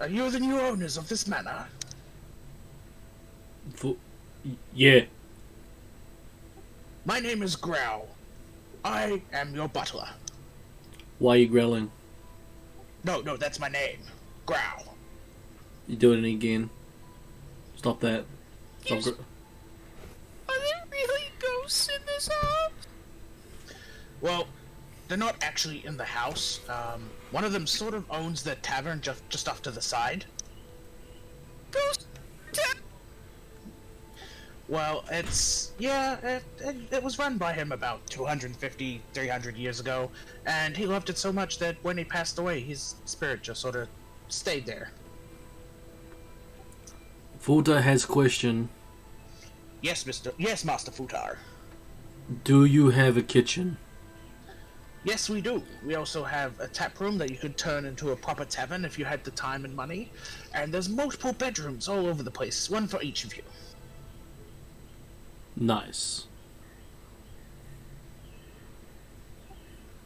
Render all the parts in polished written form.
Are you the new owners of this manor? Yeah. My name is Growl. I am your butler. Why are you growling? No, that's my name. Growl. You doing it again. Stop that. Stop Are there really ghosts in this house? Well, they're not actually in the house. One of them sort of owns the tavern just off to the side. Ghost Well, it was run by him about 250, 300 years ago, and he loved it so much that when he passed away, his spirit just sort of stayed there. Futa has question. Yes, Master Futar. Do you have a kitchen? Yes, we do. We also have a tap room that you could turn into a proper tavern if you had the time and money, and there's multiple bedrooms all over the place, one for each of you. Nice.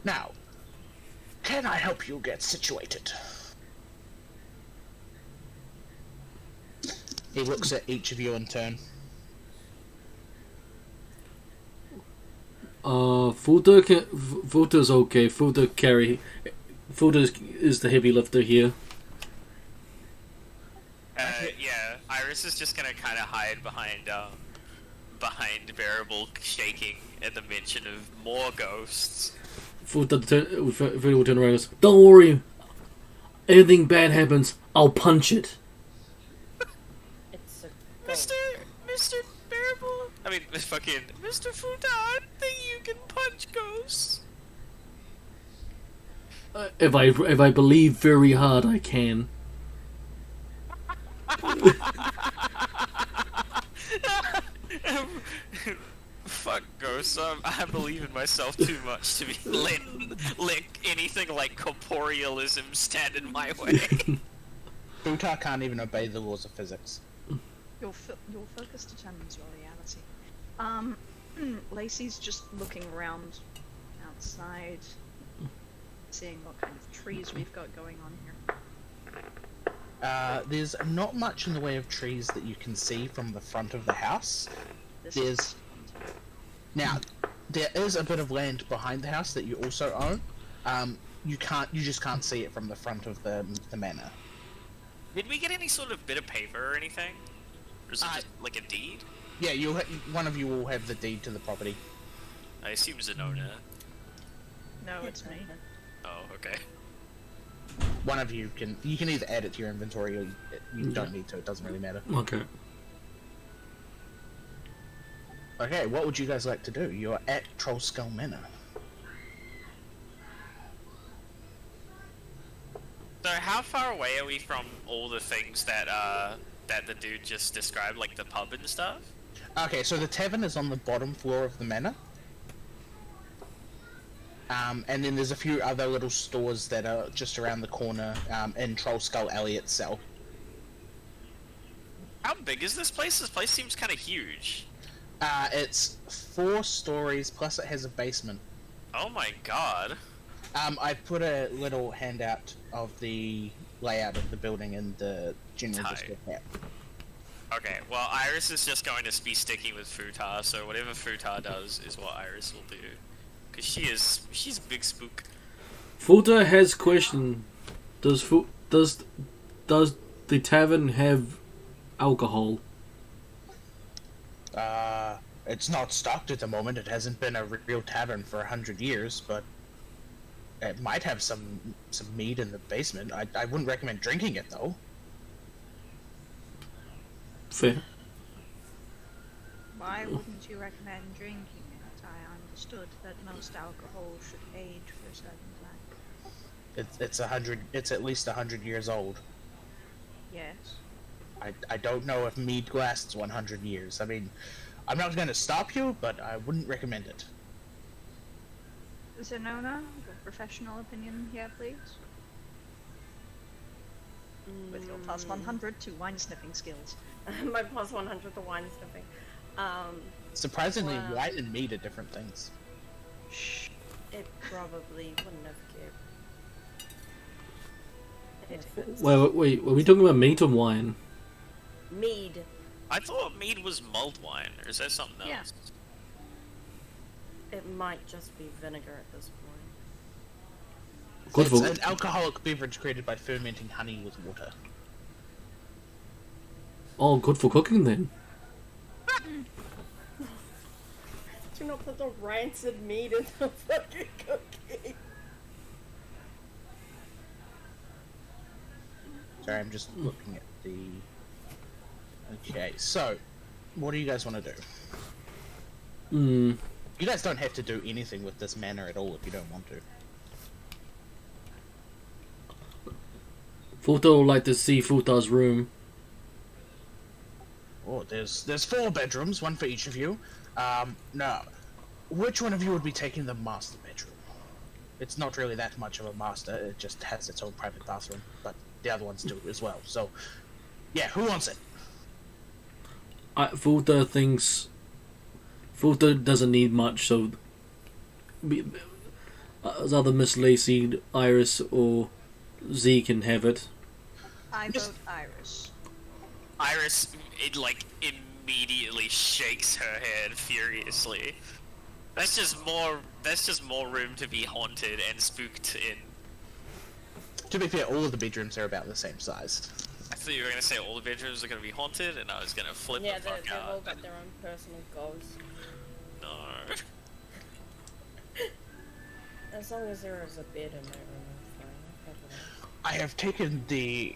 Now, can I help you get situated? He looks at each of you in turn. Futa's okay. Futa is the heavy lifter here. Yeah, Iris is just gonna kind of hide behind Bearable, shaking at the mention of more ghosts. Futa will turn around and goes, "Don't worry. Anything bad happens, I'll punch it." It's a Mr. Bearable? I mean, fucking Mr. Futa, I think you can punch ghosts. If I believe very hard, I can. Fuck ghosts. I believe in myself too much to be let anything like corporealism stand in my way. Futar can't even obey the laws of physics. Your focus determines your reality. Lacey's just looking around outside, seeing what kind of trees we've got going on here. There's not much in the way of trees that you can see from the front of the house. Now, there is a bit of land behind the house that you also own. You just can't see it from the front of the manor. Did we get any sort of bit of paper or anything? Or is it just like a deed? Yeah, one of you will have the deed to the property. I assume Zenona. No, it's me. Oh, okay. One of you can either add it to your inventory or you don't need to. It doesn't really matter. Okay. Okay, what would you guys like to do? You're at Troll Skull Manor. So how far away are we from all the things that the dude just described, like the pub and stuff? Okay, so the tavern is on the bottom floor of the manor. And then there's a few other little stores that are just around the corner in Troll Skull Alley itself. How big is this place? This place seems kind of huge. It's 4 stories, plus it has a basement. Oh my god. I put a little handout of the layout of the building in the general district map. Okay, well Iris is just going to be sticking with Futar, so whatever Futar does is what Iris will do. Cause she's a big spook. Futa has question. Does the tavern have alcohol? It's not stocked at the moment. It hasn't been a real tavern for 100 years, but it might have some mead in the basement. I wouldn't recommend drinking it though. Fair. Why wouldn't you recommend drinking it? I understood that most alcohol should age for a certain time. It's at least 100 years old. Yes. I don't know if mead lasts 100 years. I mean, I'm not going to stop you, but I wouldn't recommend it. Zenona, your professional opinion here, please. With your plus 100 to wine sniffing skills. My plus 100 to wine sniffing. Surprisingly, wine and mead are different things. It probably wouldn't have cared. Wait, were we talking about meat or wine? Mead. I thought mead was mulled wine, or is that something else? Yeah. It might just be vinegar at this point. Good It's for an alcoholic beverage created by fermenting honey with water. good for cooking then. Do not put the rancid meat in the fucking cookie. Sorry, I'm just looking at the... Okay, so, what do you guys want to do? You guys don't have to do anything with this manor at all if you don't want to. Futa would like to see Futa's room. Oh, there's 4 bedrooms, one for each of you. Now, which one of you would be taking the master bedroom? It's not really that much of a master, it just has its own private bathroom, but the other ones do as well, so... Yeah, who wants it? Futa thinks Futa doesn't need much, so either Miss Lacey, Iris, or Z can have it. I vote Iris. Iris, immediately shakes her head furiously. That's just more room to be haunted and spooked in. To be fair, all of the bedrooms are about the same size. I thought you were gonna say all the bedrooms are gonna be haunted, and I was gonna flip Yeah, the fuck they've all out. got their own personal ghosts. No. As long as there is a bed in my room, I'm fine.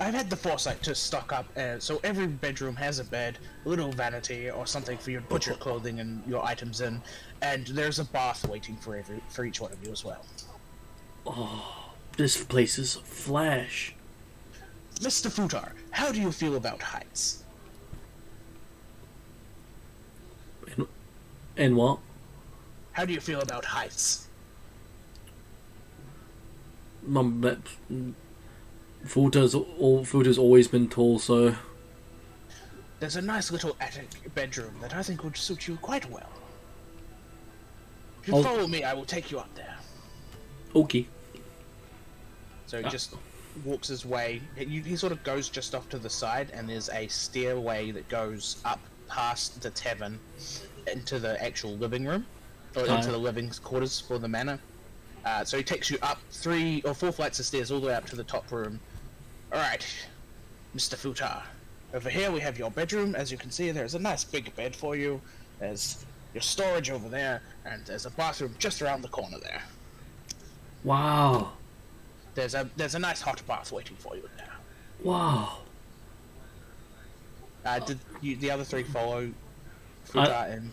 I've had the foresight to stock up, so every bedroom has a bed, a little vanity, or something for you to put your clothing and your items in, and there's a bath waiting for each one of you as well. Oh, this place is flash. Mr. Futar, how do you feel about heights? And what? How do you feel about heights? Futa's always been tall, so There's a nice little attic bedroom that I think would suit you quite well. If you follow me, I will take you up there. okay. So he just walks his way. He sort of goes just off to the side, and there's a stairway that goes up past the tavern into the actual living room, or into the living quarters for the manor. So he takes you up 3 or 4 flights of stairs all the way up to the top room. Alright, Mr. Futar. Over here we have your bedroom. As you can see, there's a nice big bed for you. There's your storage over there, and there's a bathroom just around the corner there. Wow. There's a nice hot bath waiting for you there. Wow. Did the other 3 follow Futar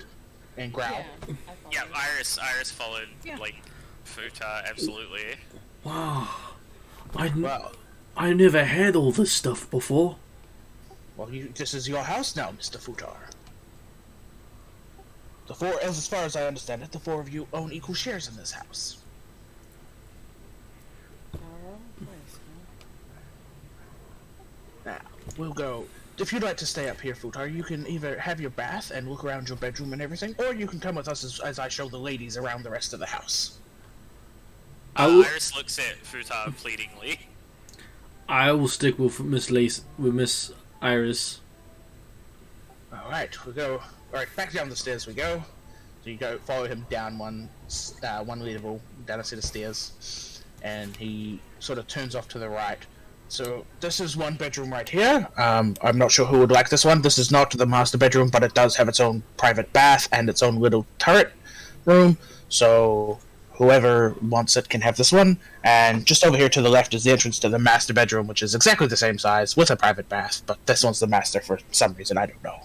and Growl? Yeah, I Yeah, followed. Iris followed, Futa, absolutely. Wow. Well, I never had all this stuff before. well, this is your house now, Mr. Futar. As far as I understand it, the 4 of you own equal shares in this house. Now, we'll go. If you'd like to stay up here, Futar, you can either have your bath and look around your bedroom and everything, or you can come with us as I show the ladies around the rest of the house. Iris looks at Futa pleadingly. I will stick with Miss Iris. Alright, we go. Alright, back down the stairs we go. So you go follow him down one level, down a set of stairs, and he sort of turns off to the right. So this is one bedroom right here. I'm not sure who would like this one. This is not the master bedroom, but it does have its own private bath and its own little turret room. So whoever wants it can have this one. And just over here to the left is the entrance to the master bedroom, which is exactly the same size with a private bath, but this one's the master for some reason, I don't know.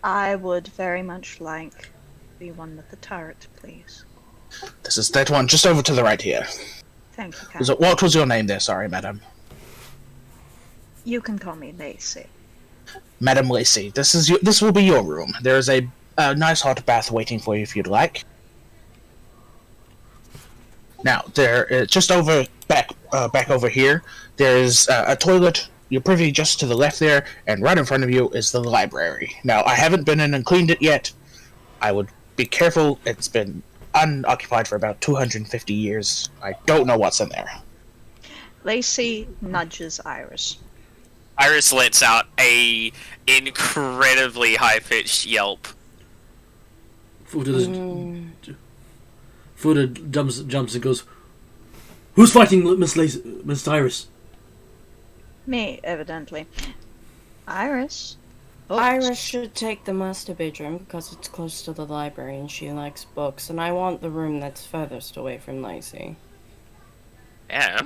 I would very much like the one with the turret, please. This is that one just over to the right here. Thank you, Kat. What was your name there? Sorry, madam. You can call me Lacey. Madam Lacey, this will be your room. There is a nice hot bath waiting for you if you'd like. Now, just back over here, there's a toilet. You're privy just to the left there, and right in front of you is the library. Now, I haven't been in and cleaned it yet. I would be careful. It's been unoccupied for about 250 years. I don't know what's in there. Lacey nudges Iris. Iris lets out a incredibly high-pitched yelp. Fuda jumps and goes, "Who's fighting Miss Iris?" Me, evidently. Iris? Books. Iris should take the master bedroom because it's close to the library and she likes books, and I want the room that's furthest away from Lacey. Yeah.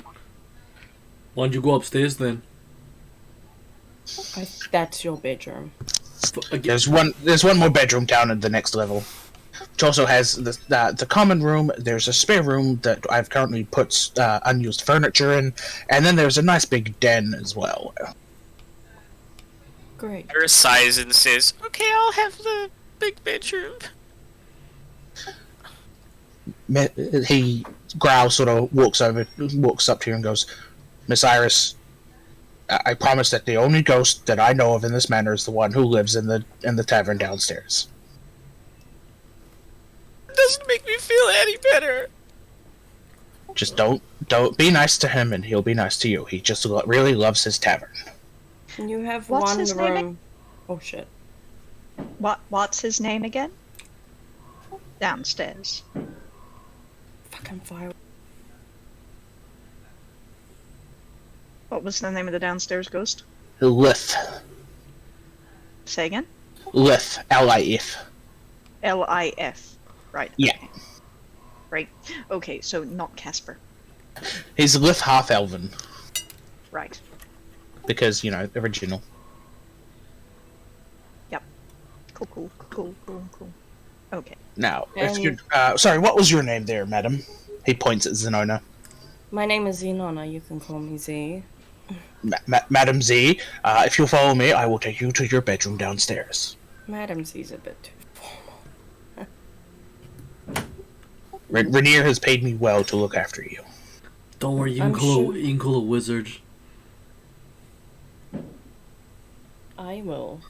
Why don't you go upstairs then? That's your bedroom. There's one more bedroom down at the next level. Which also has the common room. There's a spare room that I've currently put unused furniture in, and then there's a nice big den as well. Great. Iris sighs and says, "Okay, I'll have the big bedroom." He growls, sort of walks up to you and goes, "Miss Iris, I promise that the only ghost that I know of in this manor is the one who lives in the tavern downstairs." It doesn't make me feel any better. Just don't be nice to him, and he'll be nice to you. He just really loves his tavern. You have What's one his name? room. Oh shit. What's his name again? Downstairs. Fucking fire. What was the name of the downstairs ghost? Lith. Say again? Lith. L-I-F. L-I-F. Right. Yeah. Okay. Right. Okay, so not Casper. He's Lith half-elven. Right. Because, original. Yep. Cool. Okay. Now, if you sorry, what was your name there, madam? He points at Zenona. My name is Zenona. You can call me Z. Madam Z, if you'll follow me, I will take you to your bedroom downstairs. Madam Z's a bit too formal. Rainier has paid me well to look after you. Don't worry, you I'm can sure- call a wizard. I will.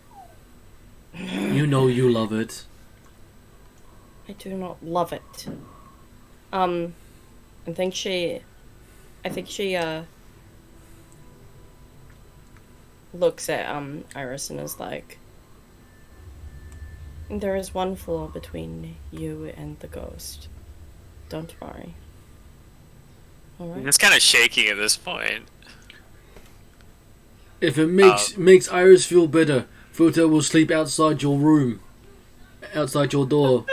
You know you love it. I do not love it. I think she looks at Iris and is like, there is one floor between you and the ghost. Don't worry. Alright? It's kind of shaking at this point. If it makes Iris feel better, Futa will sleep outside your room, outside your door.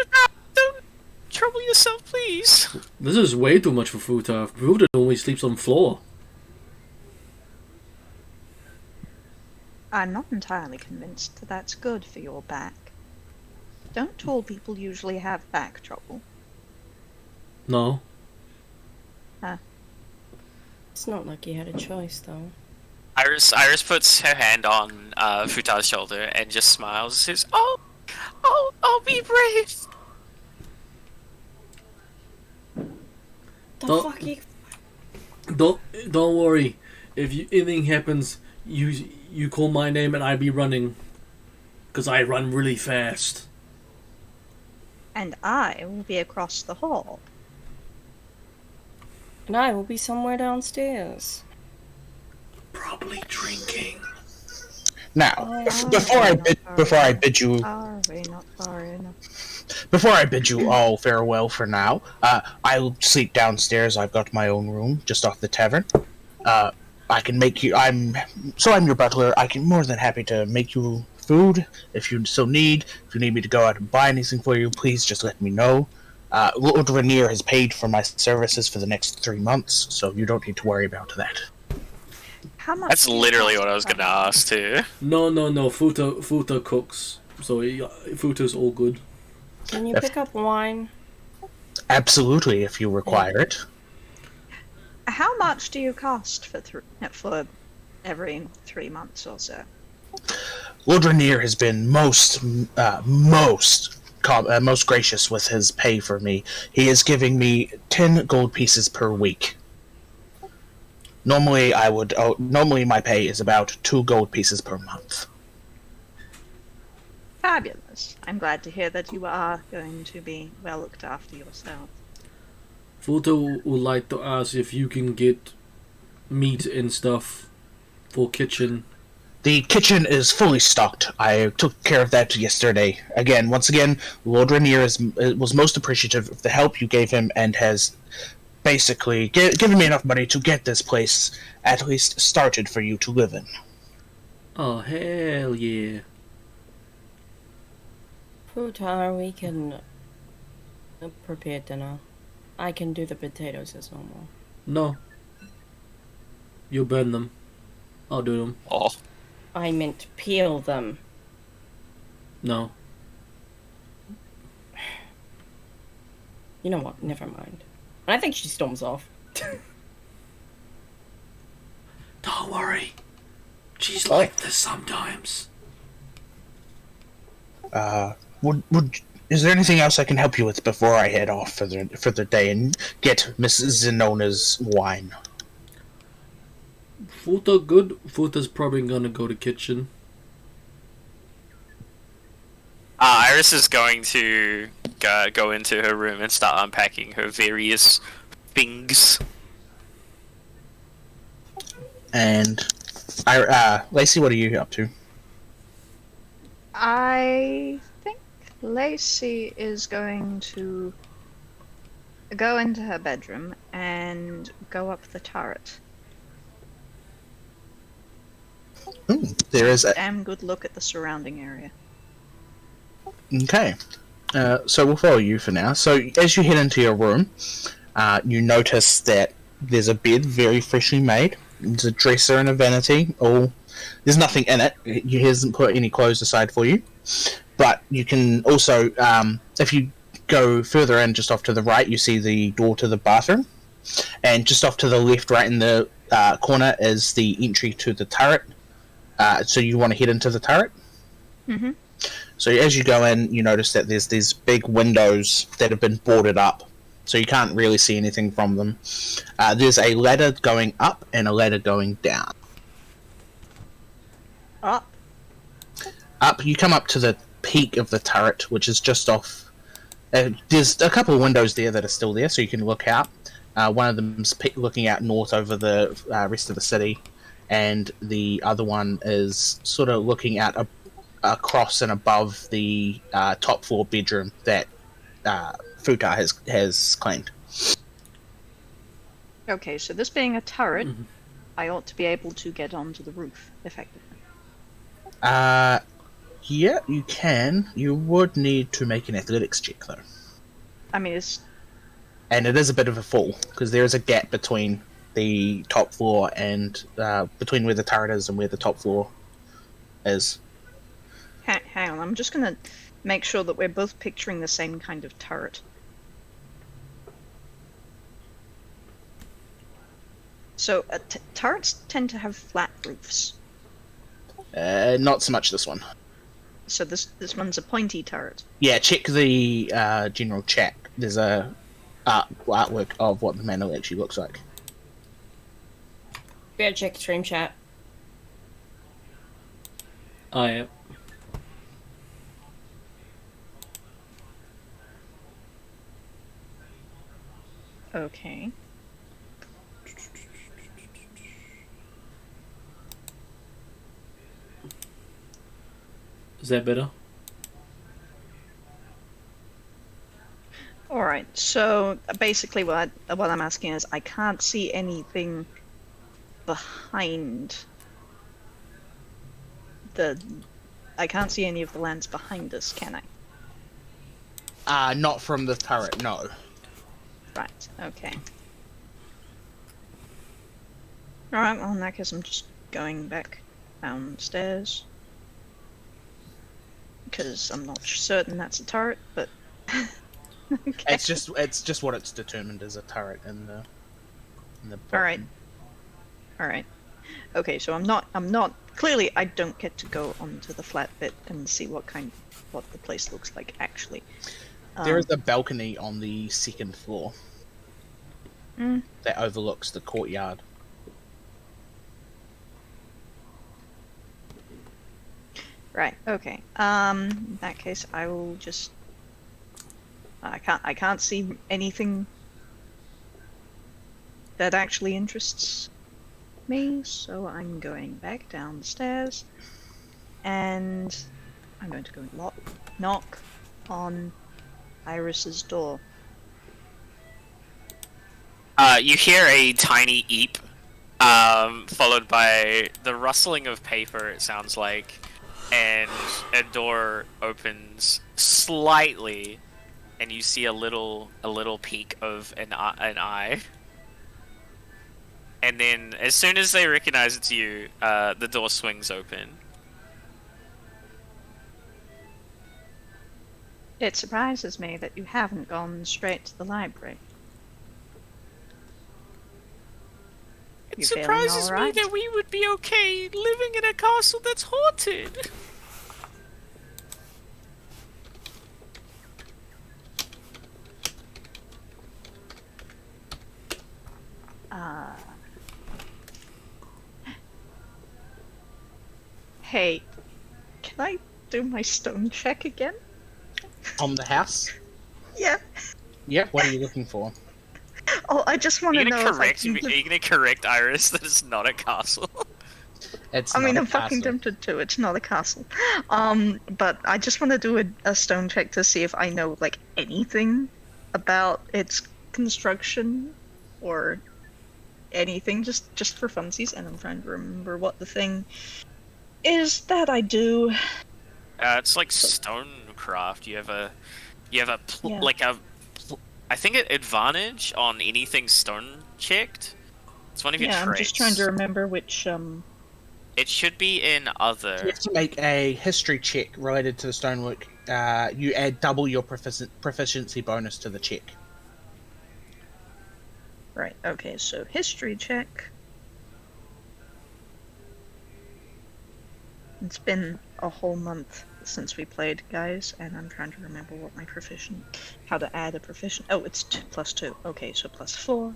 Don't trouble yourself, please. This is way too much for Futa. Futa normally sleeps on the floor. I'm not entirely convinced that that's good for your back. Don't tall people usually have back trouble? No. It's not like you had a choice, though. Iris puts her hand on Futa's shoulder and just smiles and says, I'll be brave. The Don't- fuck you... Don't worry. If anything happens, you call my name and I be running, cause I run really fast. And I will be across the hall. And I will be somewhere downstairs. Probably drinking. Now, before I bid you Are we not far enough? Before I bid you all farewell for now, I'll sleep downstairs. I've got my own room just off the tavern. I can make you. I'm your butler. I can more than happy to make you food if you so need. If you need me to go out and buy anything for you, please just let me know. Lord Rainier has paid for my services for the next 3 months, so you don't need to worry about that. How much? That's do you literally cost what I was per gonna month? ask too. No. Futa cooks, so Futa's all good. Can you pick up wine? Absolutely, if you require it. How much do you cost for every 3 months or so? Lord Rainier has been most gracious with his pay for me. He is giving me 10 gold pieces per week. Normally, my pay is about 2 gold pieces per month. Fabulous. I'm glad to hear that you are going to be well looked after yourself. Futa would like to ask if you can get meat and stuff for kitchen. The kitchen is fully stocked. I took care of that yesterday. Once again, Lord Rainier was most appreciative of the help you gave him and has basically given me enough money to get this place at least started for you to live in. Oh, hell yeah. Futar, we can prepare dinner. I can do the potatoes as normal. No. You burn them. I'll do them. Oh. I meant peel them. No. You know what? Never mind. I think she storms off. Don't worry. She's like this sometimes. Is there anything else I can help you with before I head off for the day and get Miss Zenona's wine? Futa good. Futa's probably gonna go to kitchen. Iris is going to go into her room and start unpacking her various things. And Lacey, what are you up to? I think Lacey is going to go into her bedroom and go up the turret. There is a... Damn good look at the surrounding area. Okay. So we'll follow you for now. So as you head into your room, you notice that there's a bed very freshly made. There's a dresser and a vanity. There's nothing in it. He hasn't put any clothes aside for you. But you can also, if you go further in, just off to the right, you see the door to the bathroom. And just off to the left, right in the corner, is the entry to the turret. So you want to head into the turret? Mm-hmm. So as you go in, you notice that there's these big windows that have been boarded up, so you can't really see anything from them. There's a ladder going up and a ladder going down. Up. Up, you come up to the peak of the turret, which is just off. There's a couple of windows there that are still there, so you can look out. One of them's looking out north over the rest of the city, and the other one is sort of looking out across and above the top floor bedroom that Futa has claimed. Okay, so this being a turret, I ought to be able to get onto the roof effectively. Yeah, you can. You would need to make an athletics check, though. I mean, it's... And it is a bit of a fall, because there is a gap between the top floor and between where the turret is and where the top floor is. Hang on, I'm just gonna make sure that we're both picturing the same kind of turret. So, turrets tend to have flat roofs. Not so much this one. So this one's a pointy turret. Yeah, check the general chat. There's a artwork of what the mantle actually looks like. Better check stream chat. I am. Okay. Is that better? Alright, so basically what I'm asking is I can't see anything behind I can't see any of the lands behind us, can I? Not from the turret, no. Right, okay. Alright, well in that case I'm just going back downstairs. Because I'm not certain that's a turret, but... okay. It's just what it's determined as a turret in the Alright. Alright. Okay, so I'm not clearly I don't get to go onto the flat bit and see what the place looks like actually. There is a balcony on the second floor that overlooks the courtyard. Right, okay. In that case I will just I can't see anything that actually interests me, so I'm going back downstairs, and I'm going to go knock on Iris's door. You hear a tiny eep, followed by the rustling of paper, it sounds like, and a door opens slightly, and you see a little peek of an eye. And then, as soon as they recognize it's you, the door swings open. It surprises me that you haven't gone straight to the library. It You feeling surprises all right? me that we would be okay living in a castle that's haunted. Hey, can I do my stone check again? On the house? Yeah. Yep, what are you looking for? Oh, I just want Are to you know gonna if I correct can me? Are you gonna correct Iris that it's not a castle? It's I mean, not a I'm fucking castle. tempted to. It's not a castle. But I just want to do a stone check to see if I know, like, anything about its construction or anything, just for funsies. And I'm trying to remember what the thing is that I do. It's like stonecraft. You have a Yeah. I think an advantage on anything stone checked. It's one of your Yeah, I'm traits. just trying to remember which, It should be in other. You have to make a history check related to the stonework. You add double your proficiency bonus to the check. Right, okay, so history check. It's been a whole month since we played, guys, and I'm trying to remember what my how to add a proficient. Oh, it's +2. Okay, so +4.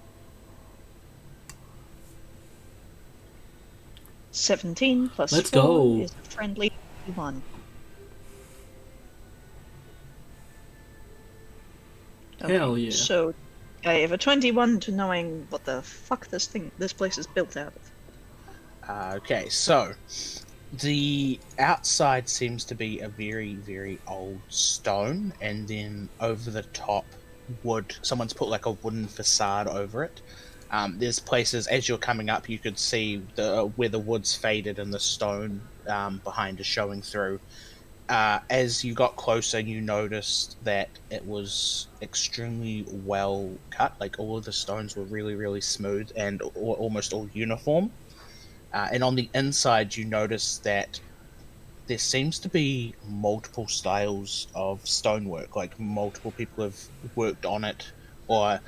17 plus Let's 4 go. is a friendly 1. Hell yeah. So I have a 21 to knowing what the fuck this place is built out of. Okay, so the outside seems to be a very, very old stone, and then over the top, wood. Someone's put like a wooden facade over it. There's places as you're coming up, you could see where the wood's faded and the stone behind is showing through. As you got closer, you noticed that it was extremely well cut. Like all of the stones were really, really smooth and almost all uniform. And on the inside, you notice that there seems to be multiple styles of stonework. Like multiple people have worked on it, or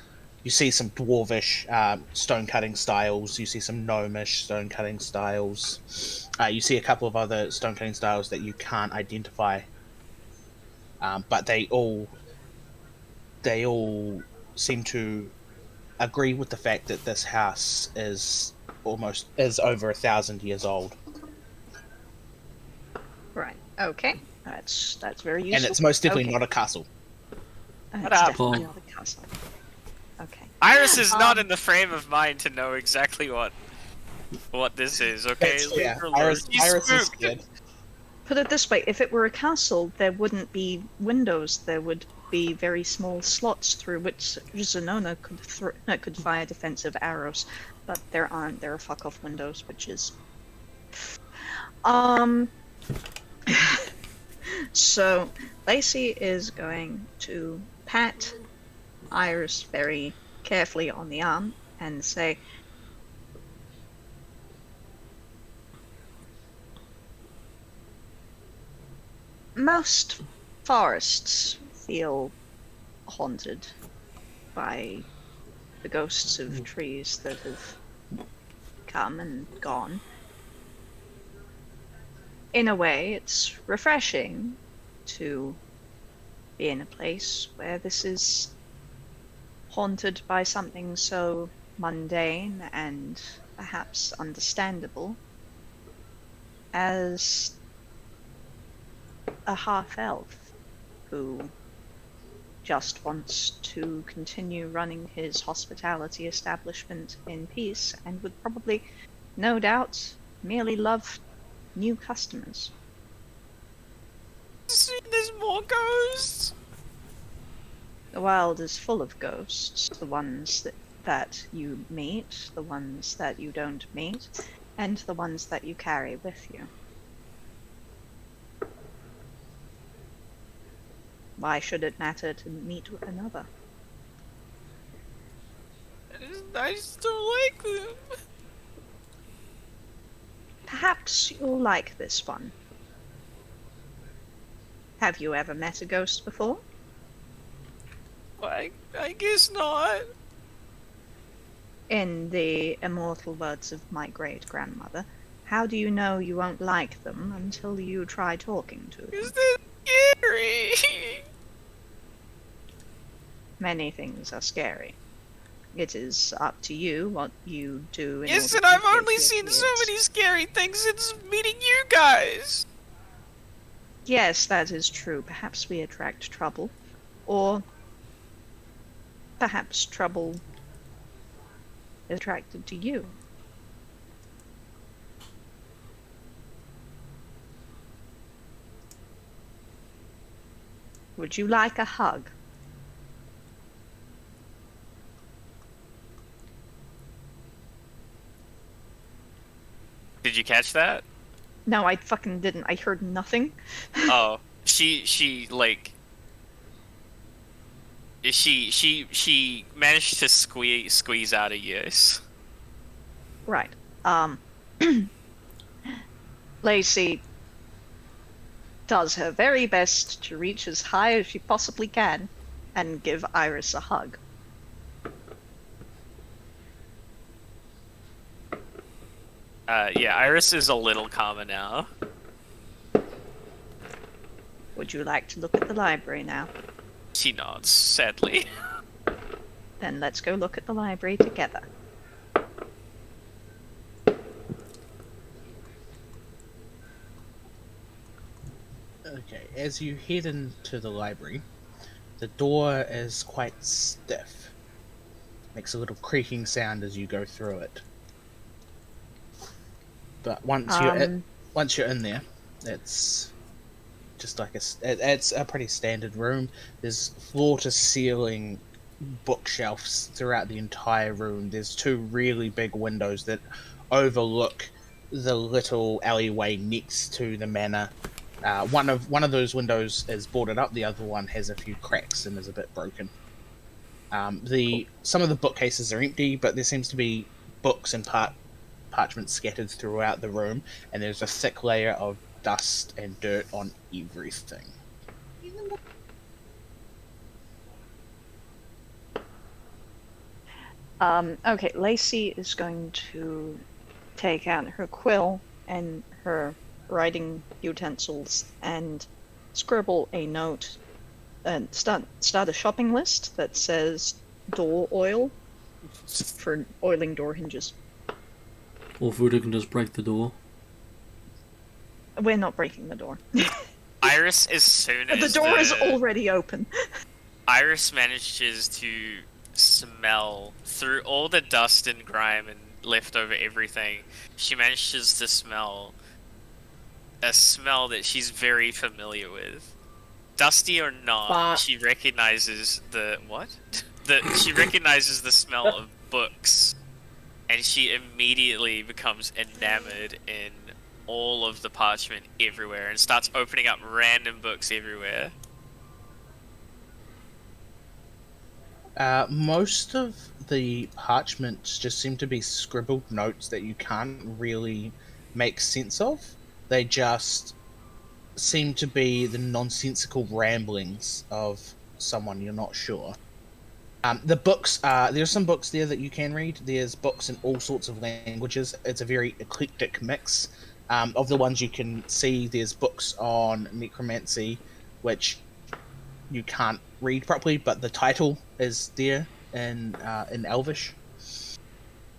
you see some dwarvish stone cutting styles. You see some gnomish stone cutting styles. You see a couple of other stone cutting styles that you can't identify, but they all seem to agree with the fact that this house is over 1,000 years old, Right. Okay. That's very useful. and it's most definitely Okay. not a castle. It's What up? definitely not a castle. Okay. Iris is not in the frame of mind to know exactly what this is. Okay, It's- leave yeah, her alone. Iris She's is spooked. scared. Put it this way, if it were a castle, there wouldn't be windows. There would be very small slots through which Zanona could fire defensive arrows, but there aren't. There are fuck off windows, which is So Lacey is going to pat Iris very carefully on the arm and say, most forests feel haunted by the ghosts of trees that have come and gone. In a way, it's refreshing to be in a place where this is haunted by something so mundane and perhaps understandable as a half-elf who just wants to continue running his hospitality establishment in peace and would probably no doubt, merely love new customers. There's more ghosts. The wild is full of ghosts, the ones that you meet, the ones that you don't meet, and the ones that you carry with you. Why should it matter to meet another? I just don't like them. Perhaps you'll like this one. Have you ever met a ghost before? I guess not. In the immortal words of my great-grandmother, how do you know you won't like them until you try talking to them? Is that scary? Many things are scary. It is up to you what you do. Yes, and I've only seen so many scary things since meeting you guys. Yes, that is true. Perhaps we attract trouble. Or perhaps trouble is attracted to you. Would you like a hug? Did you catch that? No, I fucking didn't. I heard nothing. Oh, she managed to squeeze out a yes. Right. Lacey does her very best to reach as high as she possibly can and give Iris a hug. Yeah, Iris is a little calmer now. Would you like to look at the library now? She nods, sadly. Then let's go look at the library together. Okay, as you head into the library, the door is quite stiff. Makes a little creaking sound as you go through it. But once you're in there, it's just like it's a pretty standard room. There's floor to ceiling bookshelves throughout the entire room. There's two really big windows that overlook the little alleyway next to the manor. One of those windows is boarded up. The other one has a few cracks and is a bit broken. Some of the bookcases are empty, but there seems to be books and parchment scattered throughout the room, and there's a thick layer of dust and dirt on everything. Okay, Lacey is going to take out her quill and her writing utensils and scribble a note and start a shopping list that says door oil for oiling door hinges. Or Voodoo can just break the door. We're not breaking the door. Iris, as soon as The door is already open. Iris manages to smell through all the dust and grime and leftover everything. She manages to smell a smell that she's very familiar with. Dusty or not, she recognizes she recognizes the smell of books, and she immediately becomes enamored in all of the parchment everywhere and starts opening up random books everywhere. Most of the parchments just seem to be scribbled notes that you can't really make sense of. They just seem to be the nonsensical ramblings of someone you're not sure. The books, there's some books there that you can read. There's books in all sorts of languages. It's a very eclectic mix. Of the ones you can see, there's books on necromancy, which you can't read properly, but the title is there in Elvish.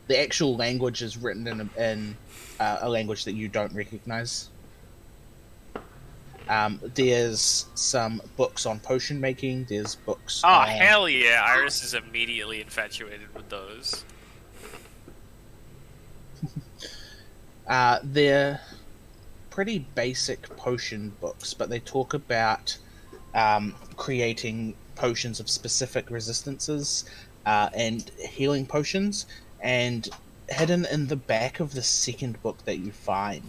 The actual language is written in a language that you don't recognize. There's some books on potion making. There's books. Oh, hell yeah! Iris is immediately infatuated with those. They're pretty basic potion books, but they talk about creating potions of specific resistances and healing potions. And hidden in the back of the second book that you find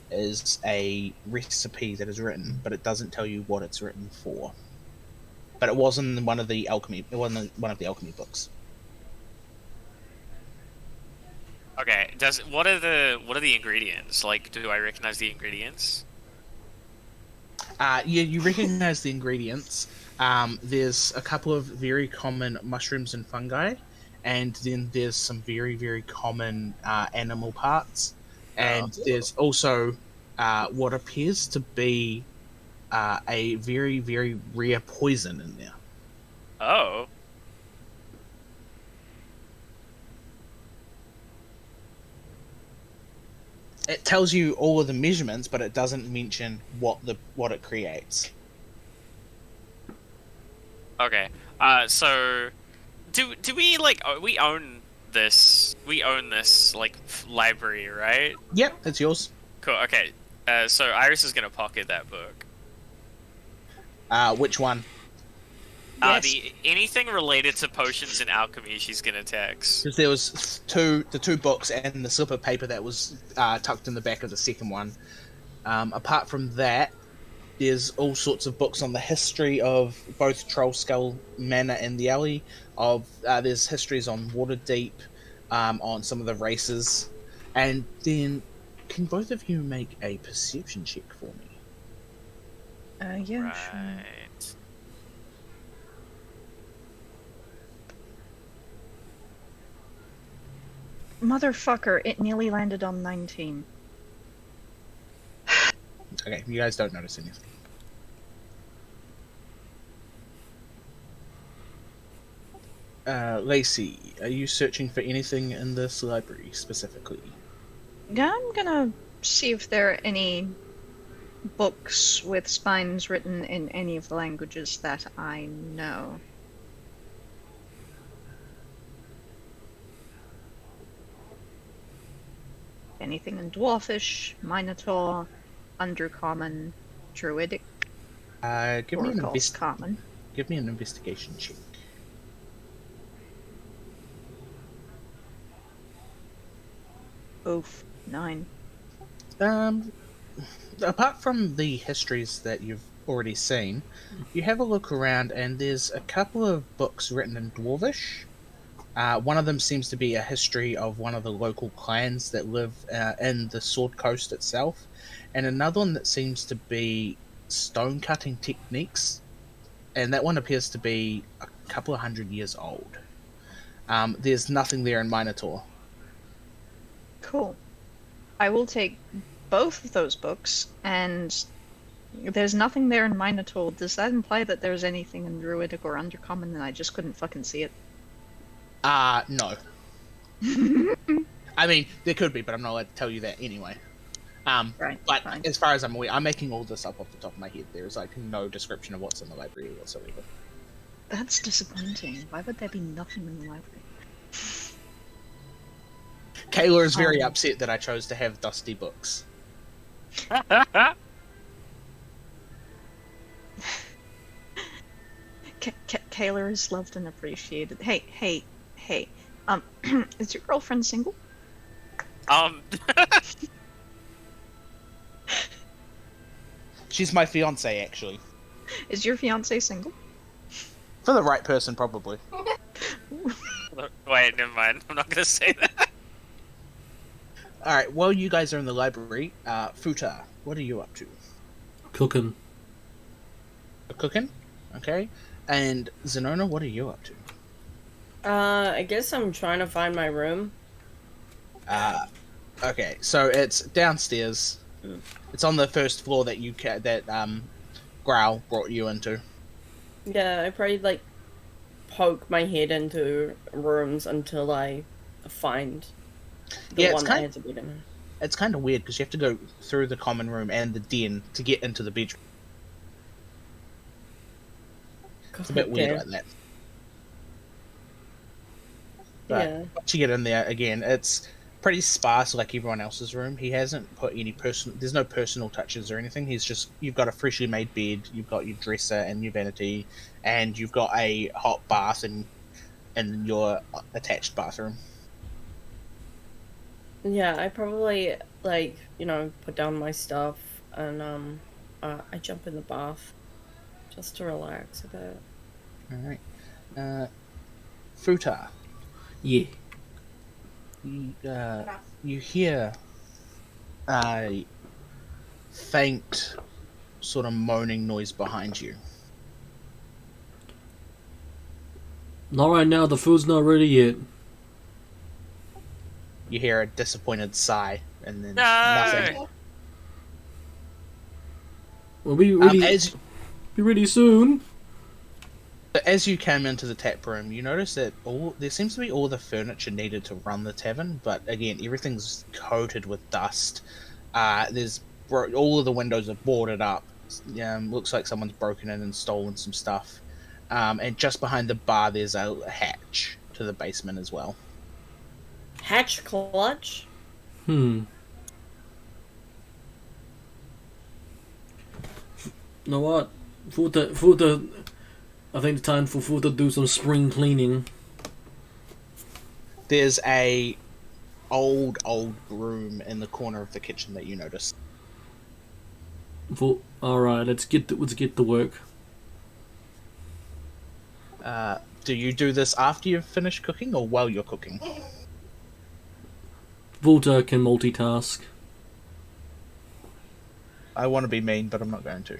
is a recipe that is written, but it doesn't tell you what it's written for. But it wasn't one of the alchemy. It wasn't one of the alchemy books. Okay. What are the ingredients? Like, do I recognize the ingredients? Yeah, you recognize the ingredients. There's a couple of very common mushrooms and fungi, and then there's some very, very common animal parts. And there's also what appears to be a very, very rare poison in there. Oh. It tells you all of the measurements, but it doesn't mention what it creates. Okay. So do we like we own this? We own this like library, right? Yep, it's yours. Cool. Okay. So Iris is gonna pocket that book. Which one? Yes. Anything related to potions and alchemy, she's gonna text. Because there was the two books and the slip of paper that was tucked in the back of the second one. Apart from that, there's all sorts of books on the history of both Trollskull Manor and the Alley. There's histories on Waterdeep, on some of the races, and then can both of you make a perception check for me? Yeah, sure. Right. Motherfucker, it nearly landed on 19. Okay, you guys don't notice anything. Lacey, are you searching for anything in this library specifically? Yeah, I'm gonna see if there are any books with spines written in any of the languages that I know. Anything in Dwarfish, Minotaur, Undercommon, Druidic, Give me Oracle, Common. give me an investigation check. Oof, 9. Apart from the histories that you've already seen, you have a look around and there's a couple of books written in Dwarvish. One of them seems to be a history of one of the local clans that live in the Sword Coast itself, and another one that seems to be stone cutting techniques, and that one appears to be a couple of 100 years old. There's nothing there in Minotaur. Cool. I will take both of those books, and there's nothing there in Minotaur. Does that imply that there's anything in Druidic or Undercommon and I just couldn't fucking see it? No. I mean, there could be, but I'm not allowed to tell you that anyway. Right, But fine. as far as I'm aware, I'm making all this up off the top of my head. There's like no description of what's in the library whatsoever. That's disappointing. Why would there be nothing in the library? Kayla is very upset that I chose to have dusty books. Kayla is loved and appreciated. Hey. Is your girlfriend single? She's my fiance, actually. Is your fiance single? For the right person, probably. Wait, never mind. I'm not gonna say that. Alright, while you guys are in the library, Futa, what are you up to? Cooking. Cooking? Okay. And Zenona, what are you up to? I guess I'm trying to find my room. Okay, so it's downstairs. It's on the first floor that Growl brought you into. Yeah, I probably like poke my head into rooms until I find the one that has a bed in it. It's kind of weird because you have to go through the common room and the den to get into the bedroom. It's a bit weird like that. But Yeah. once you get in there again, it's pretty sparse like everyone else's room. He hasn't put any personal. There's no personal touches or anything. He's just you've got a freshly made bed, you've got your dresser and your vanity, and you've got a hot bath in your attached bathroom. Yeah, I probably like put down my stuff and I jump in the bath just to relax a bit. All right, Futa. Yeah. You hear a faint sort of moaning noise behind you. Not right now. The food's not ready yet. You hear a disappointed sigh, and then No! nothing. We'll be ready. Be ready soon. As you came into the tap room, you notice that there seems to be all the furniture needed to run the tavern, but again, everything's coated with dust. There's all of the windows are boarded up. Looks like someone's broken in and stolen some stuff. And just behind the bar, there's a hatch to the basement as well. Hatch clutch? You know what? Futa, I think it's time for Futa to do some spring cleaning. There's a old broom in the corner of the kitchen that you notice. All right, let's get to work. Do you do this after you've finished cooking or while you're cooking? Futa can multitask. I want to be mean, but I'm not going to.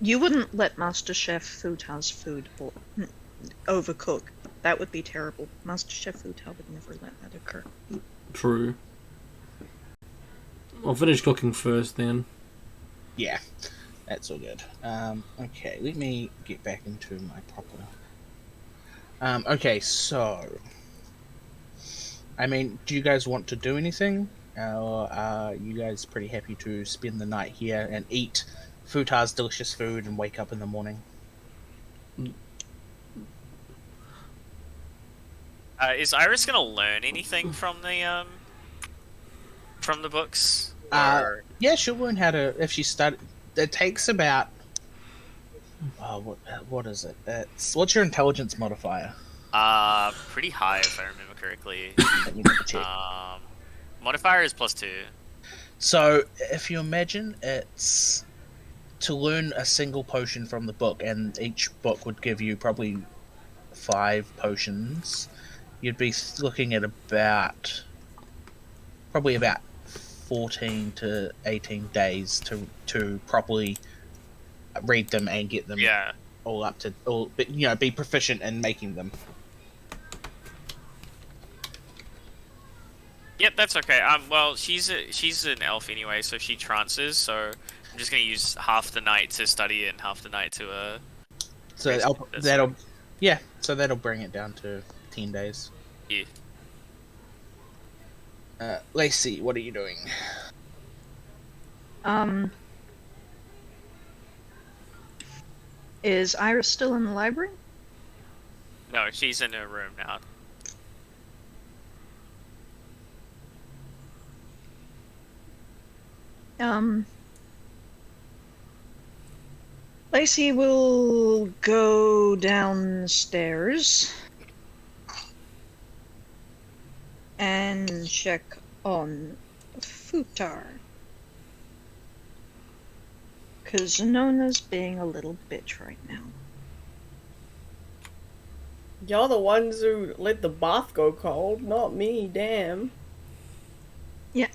You wouldn't let Master Chef Futa's food overcook. That would be terrible. Master Chef Futa would never let that occur. True. I'll finish cooking first then. Yeah, that's all good. Okay, let me get back into my proper... okay, so... I mean, do you guys want to do anything? Or are you guys pretty happy to spend the night here and eat Futa's delicious food and wake up in the morning? Is Iris gonna learn anything from the books? Yeah, she'll learn how to... If she study... It takes about... what is it? What's your intelligence modifier? Pretty high if I remember correctly. Let me check. Modifier is +2. So, if you imagine it's to learn a single potion from the book, and each book would give you probably 5 potions, you'd be looking at probably about 14 to 18 days to properly read them and get them all up to be proficient in making them. Yep, that's okay. Well, she's an elf anyway, so she trances. So I'm just gonna use half the night to study it and half the night to So that'll bring it down to 10 days. Yeah. Lacey, what are you doing? Is Iris still in the library? No, she's in her room now. Lacey will go downstairs and check on Futar. Because Nona's being a little bitch right now. Y'all the ones who let the bath go cold, not me, damn. Yeah,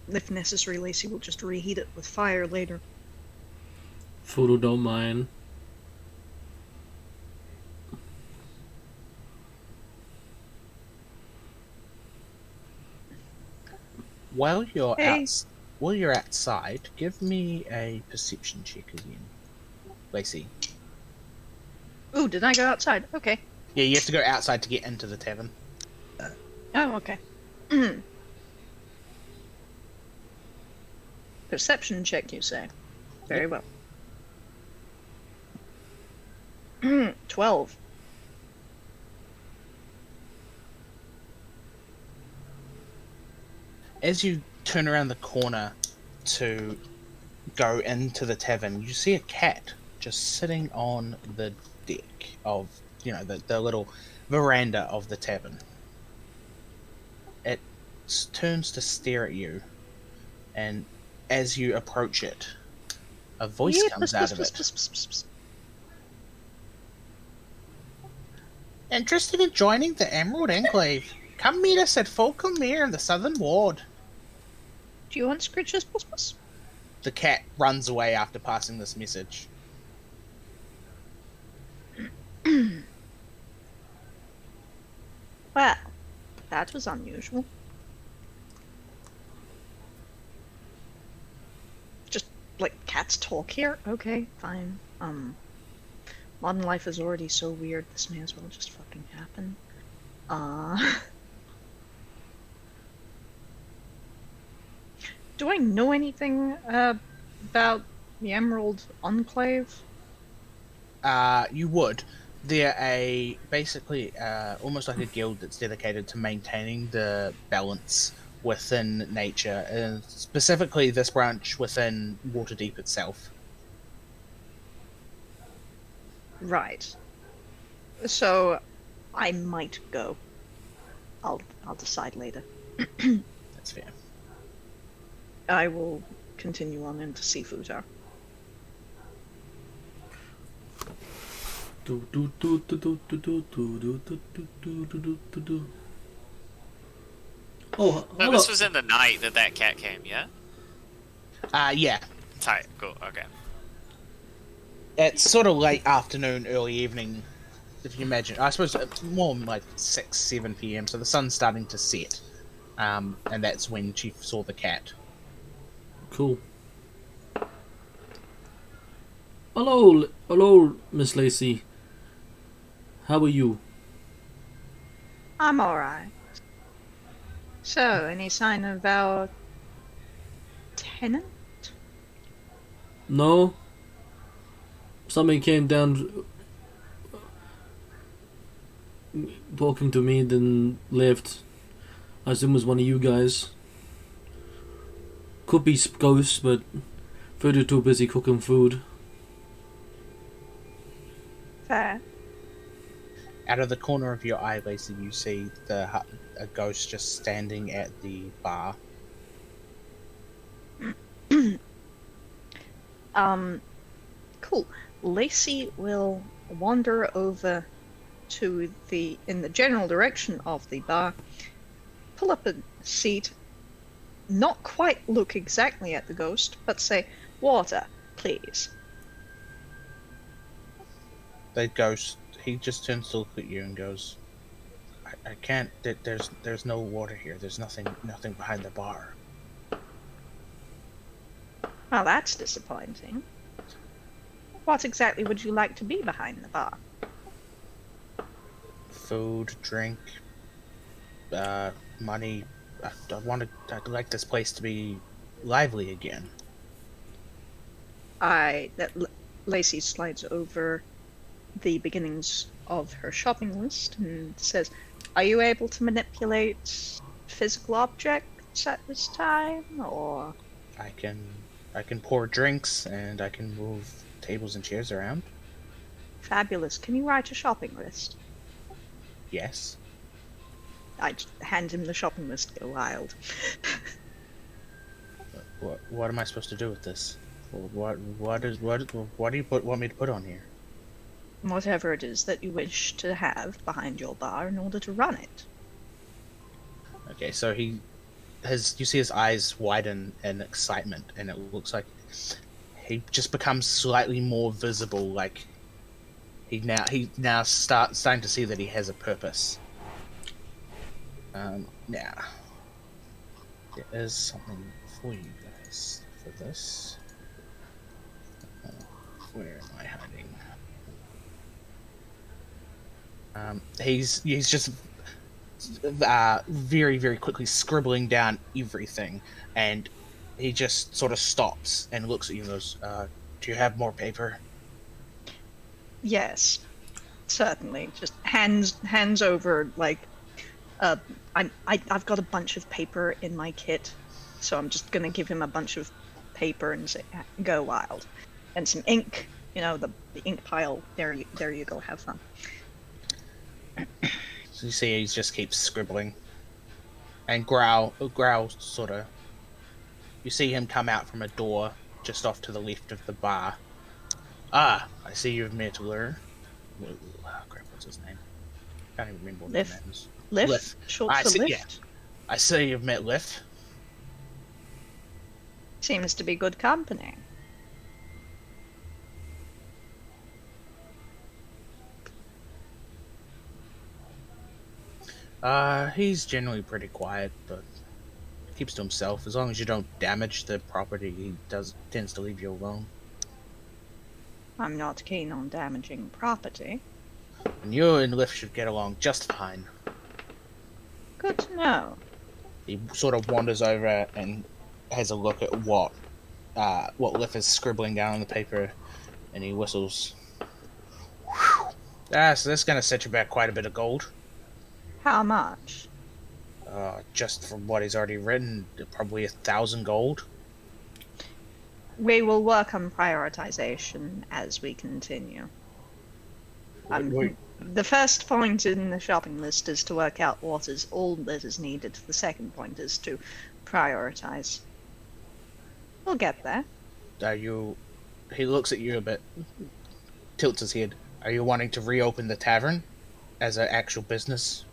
if necessary, Lacey will just reheat it with fire later. Futa don't mind. While you're outside, give me a perception check again, Lacey. Ooh, did I go outside? Okay. Yeah, you have to go outside to get into the tavern. Oh, okay. Perception check, you say? Very well. 12. as you turn around the corner to go into the tavern, you see a cat just sitting on the deck of, the little veranda of the tavern. It turns to stare at you, and as you approach it, a voice comes out of it. Interested in joining the Emerald Enclave? Come meet us at Falcomere in the Southern Ward. Do you want Scritch's Puss? The cat runs away after passing this message. Well, that was unusual. Just, cats talk here? Okay, fine. Modern life is already so weird, this may as well just fucking happen. Do I know anything about the Emerald Enclave? You would. They're basically almost like a guild that's dedicated to maintaining the balance within nature, and specifically this branch within Waterdeep itself. Right. So, I might go. I'll decide later. That's fair. I will continue on into Seafoodar. Oh, No, this was in the night that cat came, yeah? Yeah. Tight, cool, okay. It's sort of late afternoon, early evening, if you imagine. I suppose it's more like 6, 7 p.m, so the sun's starting to set. And that's when she saw the cat. Cool. Hello, Miss Lacey. How are you? I'm alright. So, any sign of our tenant? No. Somebody came down talking to me, then left. I assume it was one of you guys. Could be ghosts, but they're too busy cooking food. Fair. Out of the corner of your eye, Lacey, you see a ghost just standing at the bar. Cool. Lacey will wander over to in the general direction of the bar, pull up a seat, not quite look exactly at the ghost, but say, "Water, please." The ghost, he just turns to look at you and goes, I can't, there's no water here, there's nothing behind the bar. Well, that's disappointing. What exactly would you like to be behind the bar? Food, drink, money. I'd like this place to be lively again. Lacey slides over the beginnings of her shopping list and says, "Are you able to manipulate physical objects at this time, or?" I can pour drinks and I can move tables and chairs around. Fabulous. Can you write a shopping list? Yes. I hand him the shopping list, go wild. What am I supposed to do with this? What do you want me to put on here? Whatever it is that you wish to have behind your bar in order to run it. Okay, so you see his eyes widen in excitement, and it looks like he just becomes slightly more visible. Like he now starting to see that he has a purpose. Now there is something for you guys for this. Where am I hiding? He's just very, very quickly scribbling down everything, and he just sort of stops and looks at you and goes, "Do you have more paper?" Yes, certainly. Just hands over like I've got a bunch of paper in my kit, so I'm just gonna give him a bunch of paper and say, "Go wild," and some ink. The ink pile. There you go. Have fun. So you see, he just keeps scribbling, and growl sort of. You see him come out from a door just off to the left of the bar. Ah, I see you've met Lur. Crap, what's his name? Can't even remember what his Lift. name is. Lift. Short for lift. Yeah, I see you've met Lift. Seems to be good company. He's generally pretty quiet, but keeps to himself. As long as you don't damage the property, he tends to leave you alone. I'm not keen on damaging property. And you and Lift should get along just fine. Good to know. He sort of wanders over and has a look at what Lift is scribbling down on the paper, and he whistles. Whew. So that's going to set you back quite a bit of gold. How much? Just from what he's already written, probably 1,000 gold. We will work on prioritization as we continue. The first point in the shopping list is to work out what is all that is needed. The second point is to prioritize. We'll get there. He looks at you a bit, tilts his head. Are you wanting to reopen the tavern as an actual business?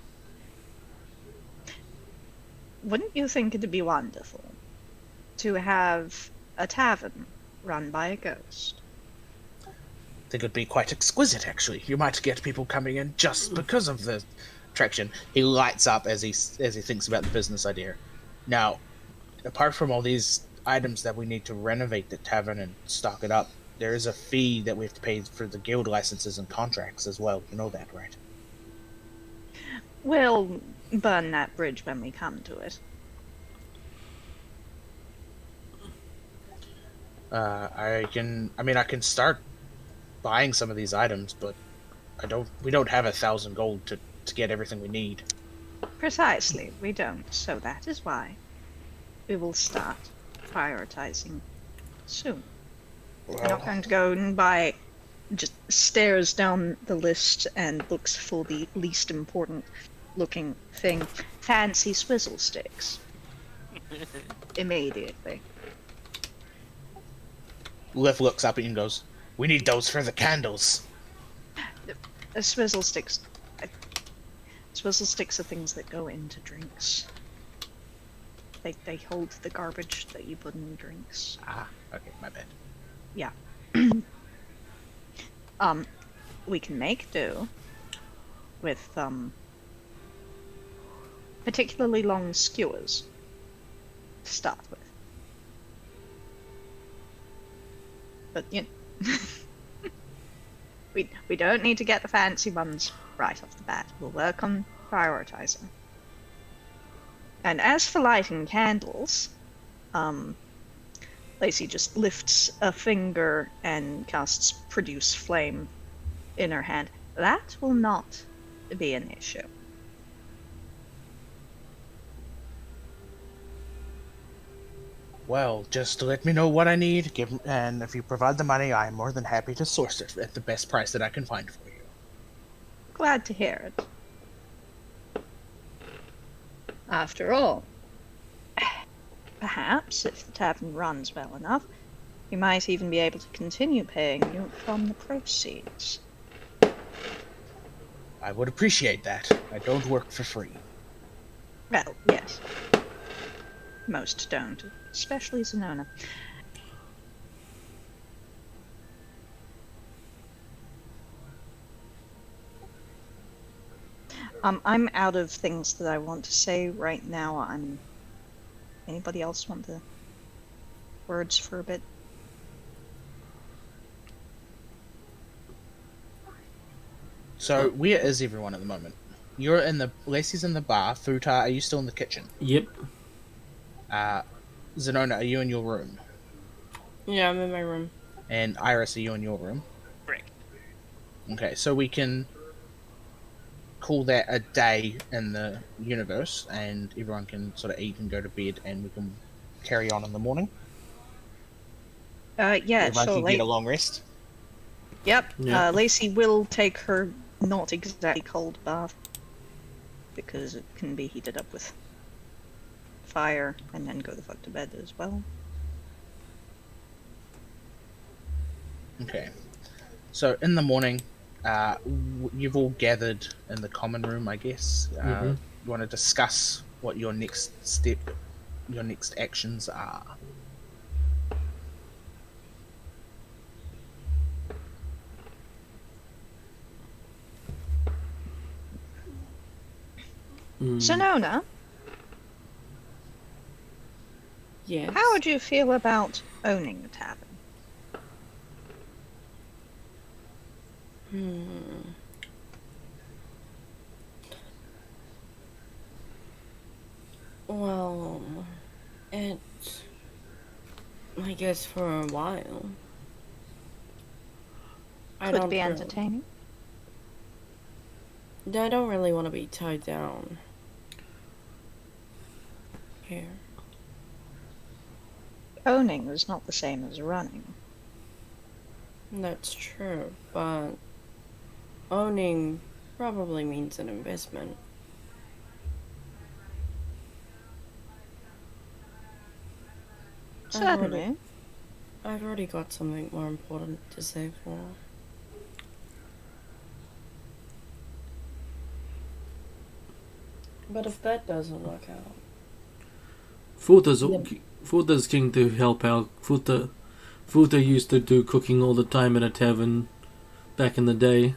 Wouldn't you think it'd be wonderful to have a tavern run by a ghost? I think it'd be quite exquisite, actually. You might get people coming in just because of the attraction. He lights up as he thinks about the business idea. Now, apart from all these items that we need to renovate the tavern and stock it up, there is a fee that we have to pay for the guild licenses and contracts as well. You know that, right? We'll burn that bridge when we come to it. I can start buying some of these items, but we don't have 1,000 gold to get everything we need. Precisely, we don't. So that is why we will start prioritizing soon. We're not going to go and buy, just stares down the list and looks for the least important looking thing. Fancy swizzle sticks. Immediately. Liv looks up at you and goes, "We need those for the candles." Swizzle sticks. Swizzle sticks are things that go into drinks. They hold the garbage that you put in the drinks. Ah, okay, my bad. Yeah. We can make do with particularly long skewers to start with. But we don't need to get the fancy ones right off the bat. We'll work on prioritizing. And as for lighting candles, Lacey just lifts a finger and casts produce flame in her hand. That will not be an issue. Well, just let me know what I need, and if you provide the money, I'm more than happy to source it at the best price that I can find for you. Glad to hear it. After all, perhaps if the tavern runs well enough, we might even be able to continue paying you from the proceeds. I would appreciate that. I don't work for free. Well, yes. Most don't, especially Zenona. I'm out of things that I want to say right now. Anybody else want the words for a bit? So, where is everyone at the moment? Lacey's in the bar. Futa, are you still in the kitchen? Yep. Zenona, are you in your room? Yeah, I'm in my room. And Iris, are you in your room? Brick. Okay, so we can call that a day in the universe, and everyone can sort of eat and go to bed, and we can carry on in the morning. Yeah, Everyone sure. can get a long rest. Yep. Yeah. Lacey will take her not exactly cold bath because it can be heated up with fire, and then go the fuck to bed as well. Okay. So in the morning, you've all gathered in the common room, I guess. You want to discuss what your next step, your next actions are. Sonona, Yes. how would you feel about owning the tavern? Well, it. I guess for a while. Could be entertaining. I don't really want to be tied down here. Owning is not the same as running. That's true, but owning probably means an investment. Certainly. I've already got something more important to save for. But if that doesn't work out... Futa's keen to help out. Futa used to do cooking all the time in a tavern back in the day.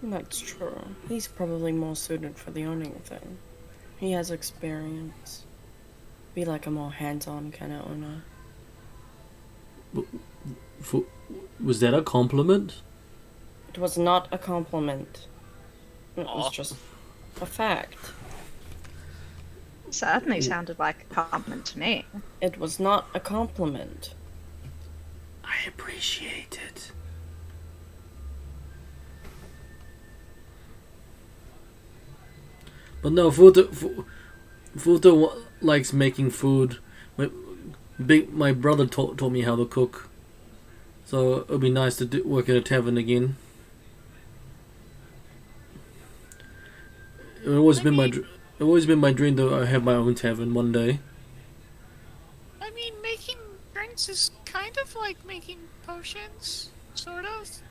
That's true. He's probably more suited for the owning thing. He has experience. Be like a more hands-on kind of owner. Was that a compliment? It was not a compliment. It was Aw. just a fact. Certainly sounded like a compliment to me. It was not a compliment. I appreciate it. But no, Futa likes making food. My brother taught me how to cook, so it'd be nice to work at a tavern again. It's always been my dream to have my own tavern one day. I mean, making drinks is kind of like making potions, sort of.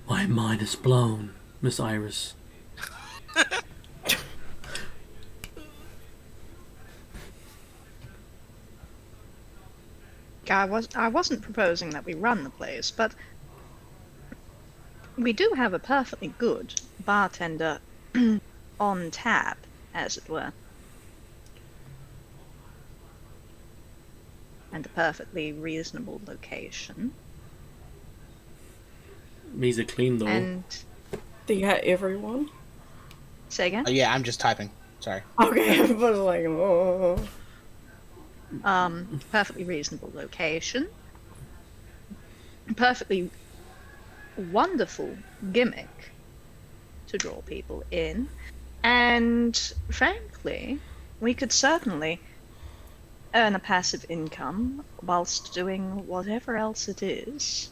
My mind is blown, Miss Iris. I wasn't proposing that we run the place, but we do have a perfectly good bartender on tap, as it were. And a perfectly reasonable location. Makes it clean though. And Yeah, everyone? say again? Oh, yeah, I'm just typing. Sorry. Okay, I was like, oh. Perfectly reasonable location. Perfectly wonderful gimmick to draw people in. And frankly, we could certainly earn a passive income whilst doing whatever else it is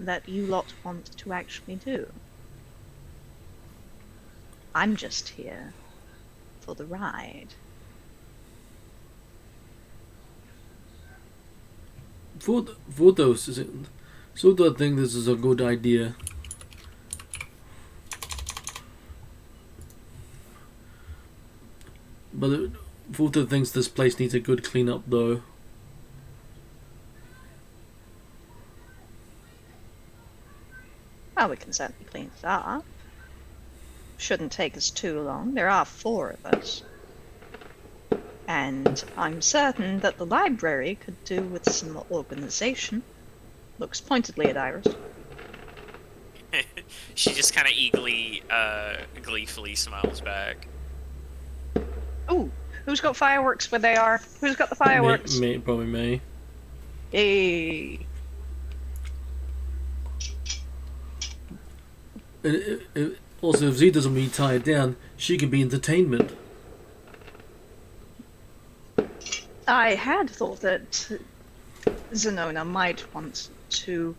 that you lot want to actually do. I'm just here for the ride. For those, so do I think this is a good idea. But Futa thinks this place needs a good clean up though. Well, we can certainly clean it up. Shouldn't take us too long. There are 4 of us. And I'm certain that the library could do with some organization. Looks pointedly at Iris. She just kind of gleefully smiles back. Ooh, who's got fireworks where they are? Who's got the fireworks? Probably me. Hey. Also, if Z doesn't be tied down, she can be entertainment. I had thought that Zenona might want to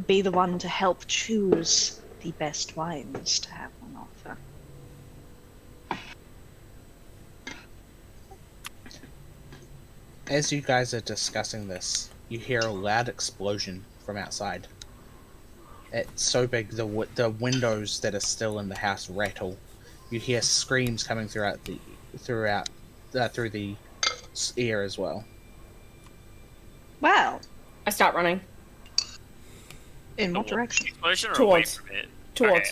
be the one to help choose the best wines to have on offer. As you guys are discussing this, you hear a loud explosion from outside. It's so big the windows that are still in the house rattle. You hear screams coming through the air as well. Well, I start running in what direction? Explosion or away Towards. from it? towards. Okay.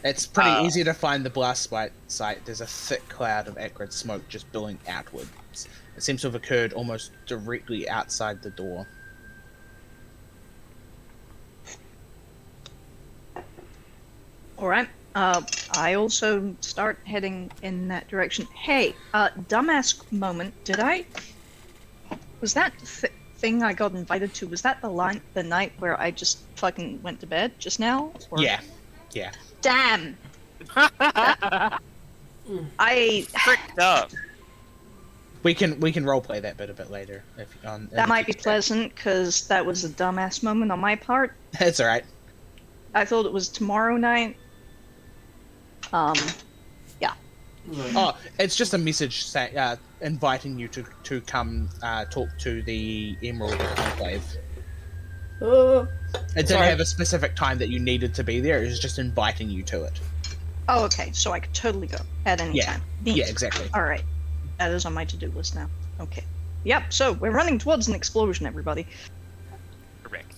It's pretty easy to find the blast site. There's a thick cloud of acrid smoke just billowing outwards. It seems to have occurred almost directly outside the door. Alright. I also start heading in that direction. Hey, dumbass moment. Was that thing I got invited to, was that the night where I just fucking went to bed just now? Or... Yeah. Damn! I... Fricked up. We can roleplay that bit a bit later. That might be pleasant, because that was a dumbass moment on my part. It's alright. I thought it was tomorrow night. Yeah. Oh, it's just a message inviting you to come talk to the Emerald Conclave. It didn't Sorry. have a specific time that you needed to be there. It was just inviting you to it. Oh, okay, so I could totally go at any time. Neat. Yeah, exactly. Alright. That is on my to-do list now. Okay. Yep, so we're running towards an explosion, everybody. Correct.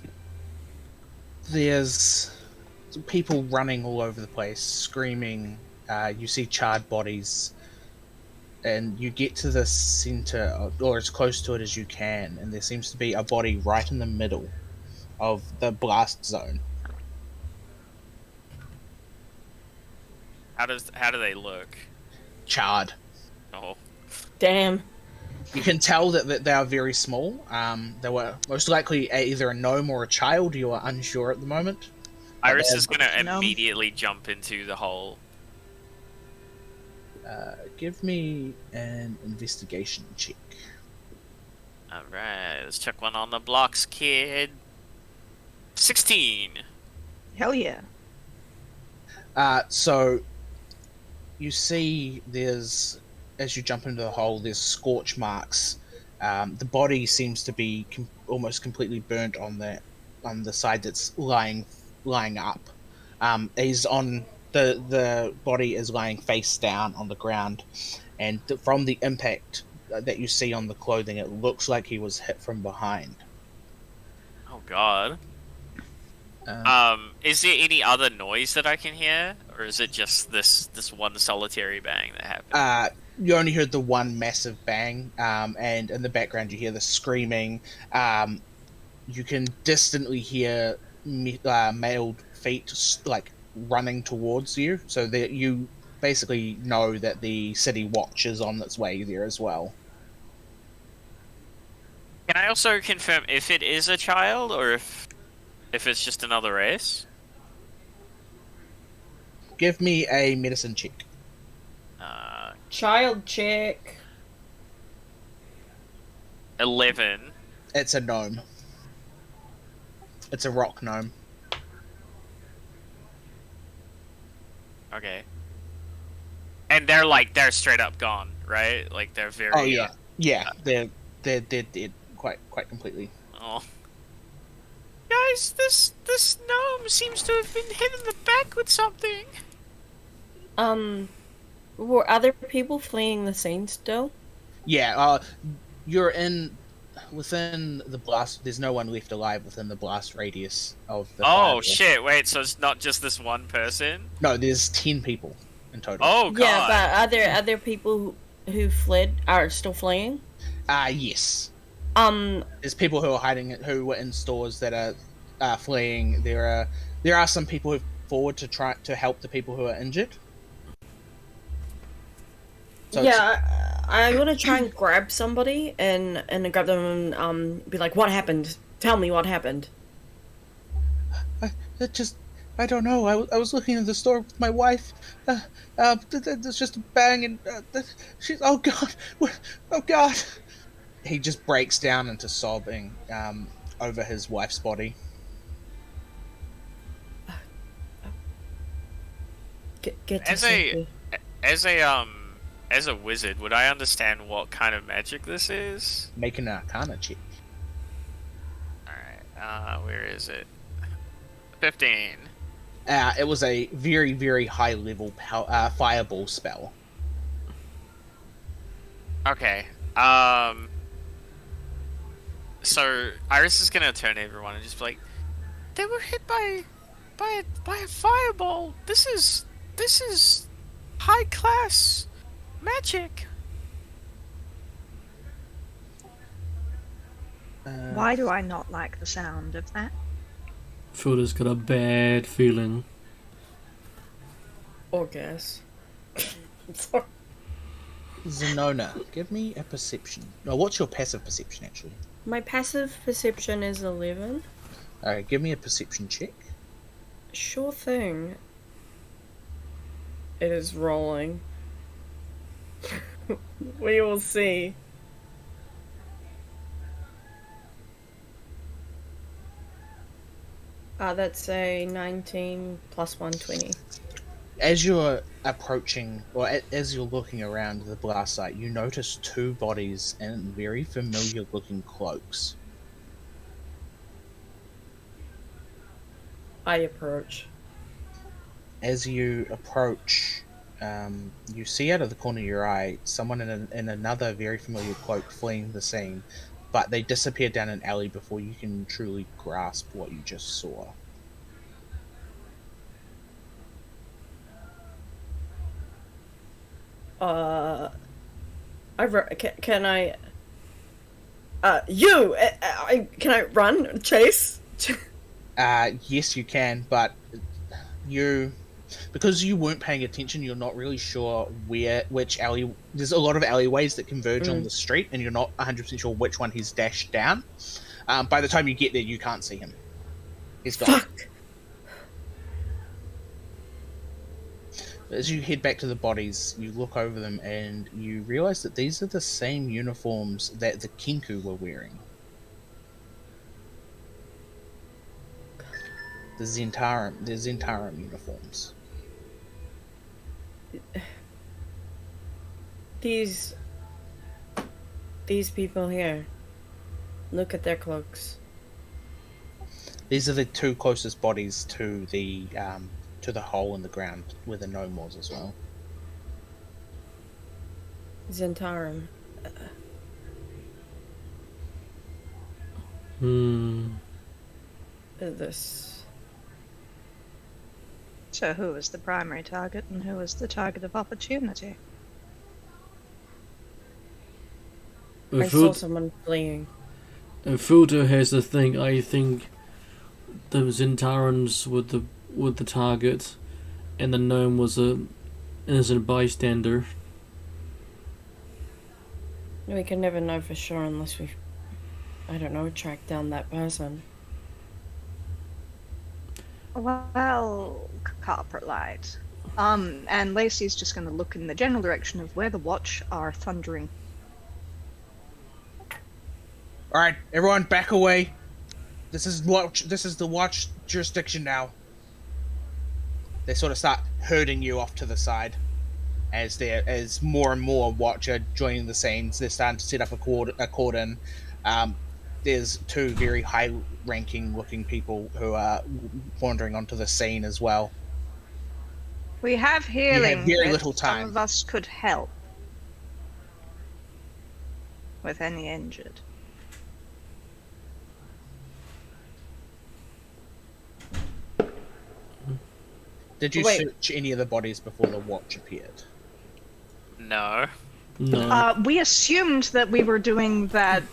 There's people running all over the place, screaming. You see charred bodies, and you get to the center, or as close to it as you can, and there seems to be a body right in the middle of the blast zone. How do they look? Charred. Oh. Damn. You can tell that they are very small. They were most likely either a gnome or a child. You are unsure at the moment. Iris is gonna No. immediately jump into the hole. Give me an investigation check. Alright, let's check one on the blocks, kid. 16. Hell yeah. So you see there's, as you jump into the hole, there's scorch marks. The body seems to be almost completely burnt on the side that's lying up. He's on the body is lying face down on the ground, and from the impact that you see on the clothing, it looks like he was hit from behind. Oh god. Is there any other noise that I can hear? Or is it just this one solitary bang that happened? You only heard the one massive bang, and in the background you hear the screaming. You can distantly hear mailed feet like running towards you, so that you basically know that the city watch is on its way there as well. Can I also confirm if it is a child or if it's just another race? Give me a medicine check. Child check. 11. It's a gnome. It's a rock gnome. Okay. And they're straight up gone, right? Like they're very. Oh yeah, yeah. They're dead quite completely. Oh. Guys, this gnome seems to have been hit in the back with something. Were other people fleeing the scene still? Yeah. You're within the blast. There's no one left alive within the blast radius of the. Oh fireball. shit! Wait, so it's not just this one person? No, there's 10 people in total. Oh god. Yeah, but are there other people who fled are still fleeing? Yes. There's people who are hiding, who were in stores that are fleeing. There are some people who've forward to try to help the people who are injured. So yeah, I'm gonna try and grab somebody and grab them and be like, "What happened? Tell me what happened." It just I don't know. I was looking in the store with my wife. There's just a bang and she's. Oh God! Oh God! He just breaks down into sobbing over his wife's body. Get to As a safety. as a as a wizard, would I understand what kind of magic this is? Make an Arcana check. All right. Where is it? 15. It was a very, very high level fireball spell. Okay. So Iris is gonna turn to everyone and just be like, "They were hit by a fireball. This is high class magic." Why do I not like the sound of that? Fulda's got a bad feeling. Or guess. Sorry. Zenona, give me a perception. No, what's your passive perception actually? My passive perception is 11. Alright, give me a perception check. Sure thing. It is rolling. We will see. That's a 19 plus 120. As you're approaching, or as you're looking around the blast site, you notice two bodies in very familiar looking cloaks. I approach. As you approach, you see out of the corner of your eye someone in another very familiar cloak fleeing the scene, but they disappear down an alley before you can truly grasp what you just saw. Can I? Can I run? Chase? Yes, you can, but because you weren't paying attention, you're not really sure which alley. There's a lot of alleyways that converge on the street, and you're not 100% sure which one he's dashed down. By the time you get there, you can't see him. He's gone. Fuck! As you head back to the bodies, you look over them and you realize that these are the same uniforms that the Kinku were wearing. The Zentarum uniforms. These people here. Look at their cloaks. These are the two closest bodies to the hole in the ground where the gnome was as well. Zentarum. This. So who was the primary target and who was the target of opportunity? I saw someone fleeing. Fulda has the thing. I think the Zentarans were the target, and the gnome was an innocent bystander. We can never know for sure unless we, I don't know, track down that person. Well, Corporate Light. And Lacey's just going to look in the general direction of where the Watch are thundering. Alright, everyone back away. This is the Watch jurisdiction now. They sort of start herding you off to the side as more and more Watch are joining the scenes. They're starting to set up a cordon. There's two very high-ranking looking people who are wandering onto the scene as well. We have healing. You have very if little time. Some of us could help with any injured. Did you Wait. search any of the bodies before the Watch appeared? No. No. We assumed that we were doing that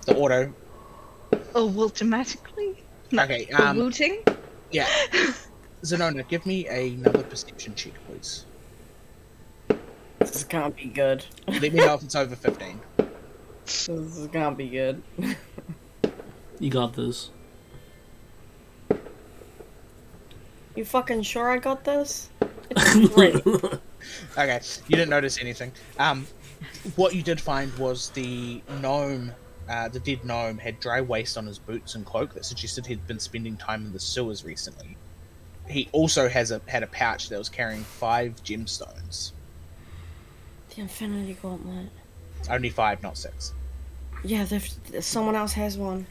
The auto. automatically. No, Okay, looting. Yeah. Zenona, give me another perception check, please. This can't be good. Let me know if it's over 15. This can't be good. You got this. You fucking sure I got this? It's great. Okay, you didn't notice anything. What you did find was the gnome, the dead gnome, had dry waste on his boots and cloak that suggested he'd been spending time in the sewers recently. He also had a pouch that was carrying 5 gemstones. The Infinity Gauntlet. Only 5, not 6. Yeah, someone else has one.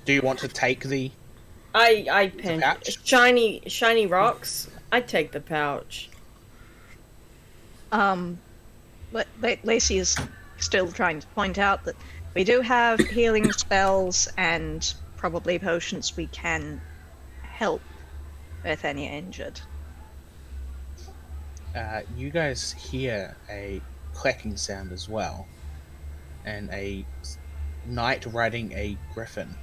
Do you want to take the I pinned pouch? shiny rocks. I take the pouch. Lacey is still trying to point out that we do have healing spells and probably potions we can help with any injured. You guys hear a clacking sound as well, and a knight riding a griffin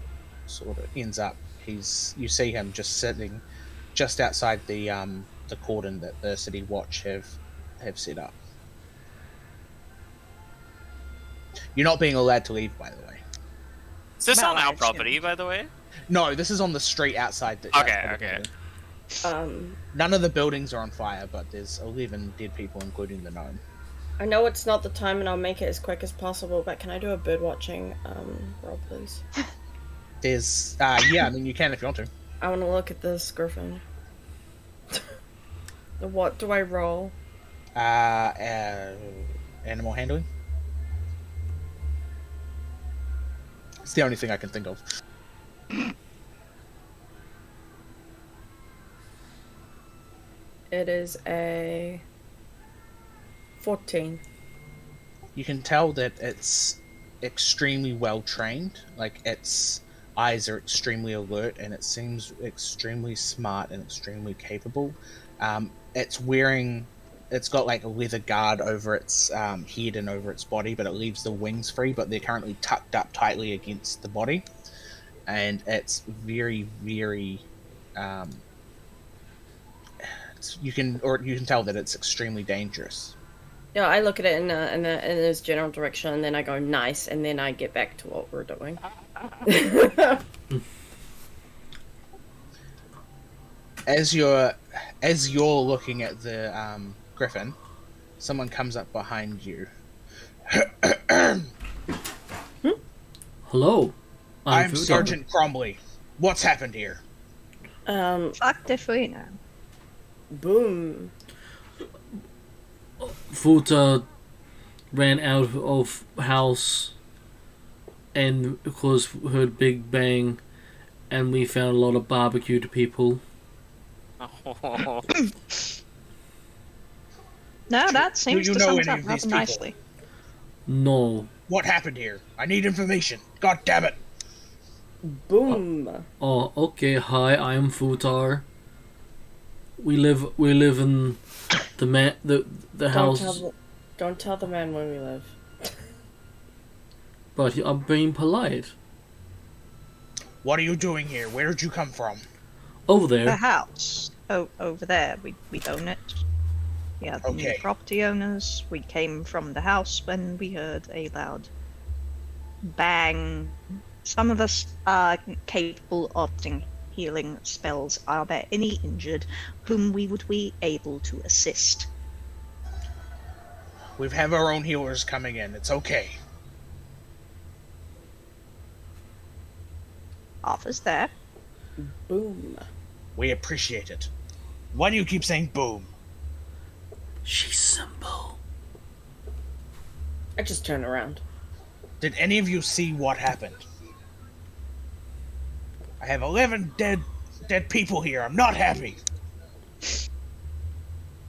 sort of ends up. You see him just sitting just outside the cordon that the city watch have set up. You're not being allowed to leave, by the way. Is this Well, on I our assume. property, by the way? No, this is on the street outside. Okay. None of the buildings are on fire, but there's 11 dead people, including the gnome. I know it's not the time, and I'll make it as quick as possible. But can I do a bird watching roll, please? There's yeah, I mean you can if you want to. I want to look at this griffin. What do I roll? Animal handling. It's the only thing I can think of. It is a 14. You can tell that it's extremely well trained. Like its eyes are extremely alert, and it seems extremely smart and extremely capable. It's got like a leather guard over its head and over its body, but it leaves the wings free. But they're currently tucked up tightly against the body, and it's very, very. You can tell that it's extremely dangerous. Yeah, I look at it in its general direction, and then I go nice, and then I get back to what we're doing. As you're looking at the griffin, someone comes up behind you. Hello. I'm Futar. Sergeant Cromley. What's happened here? Fuck if we know. Boom. Futa ran out of house and of course heard big bang, and we found a lot of barbecued people. Oh. No, that seems you to know sum any it up of rather these people? nicely. No. What happened here? I need information. God damn it! Boom. Oh, okay. Hi, I'm Futar. We live in the house, Don't tell the man where we live. but I'm being polite. What are you doing here? Where did you come from? Over The there. house. Oh, over there. We own it. Yeah, the new Okay. property owners. We came from the house when we heard a loud bang. Some of us are capable of healing spells. Are there any injured whom we would be able to assist? We have our own healers coming in. It's okay. Arthur's there. Boom. We appreciate it. Why do you keep saying boom? She's simple. I just turn around. Did any of you see what happened? I have 11 dead people here. I'm not happy.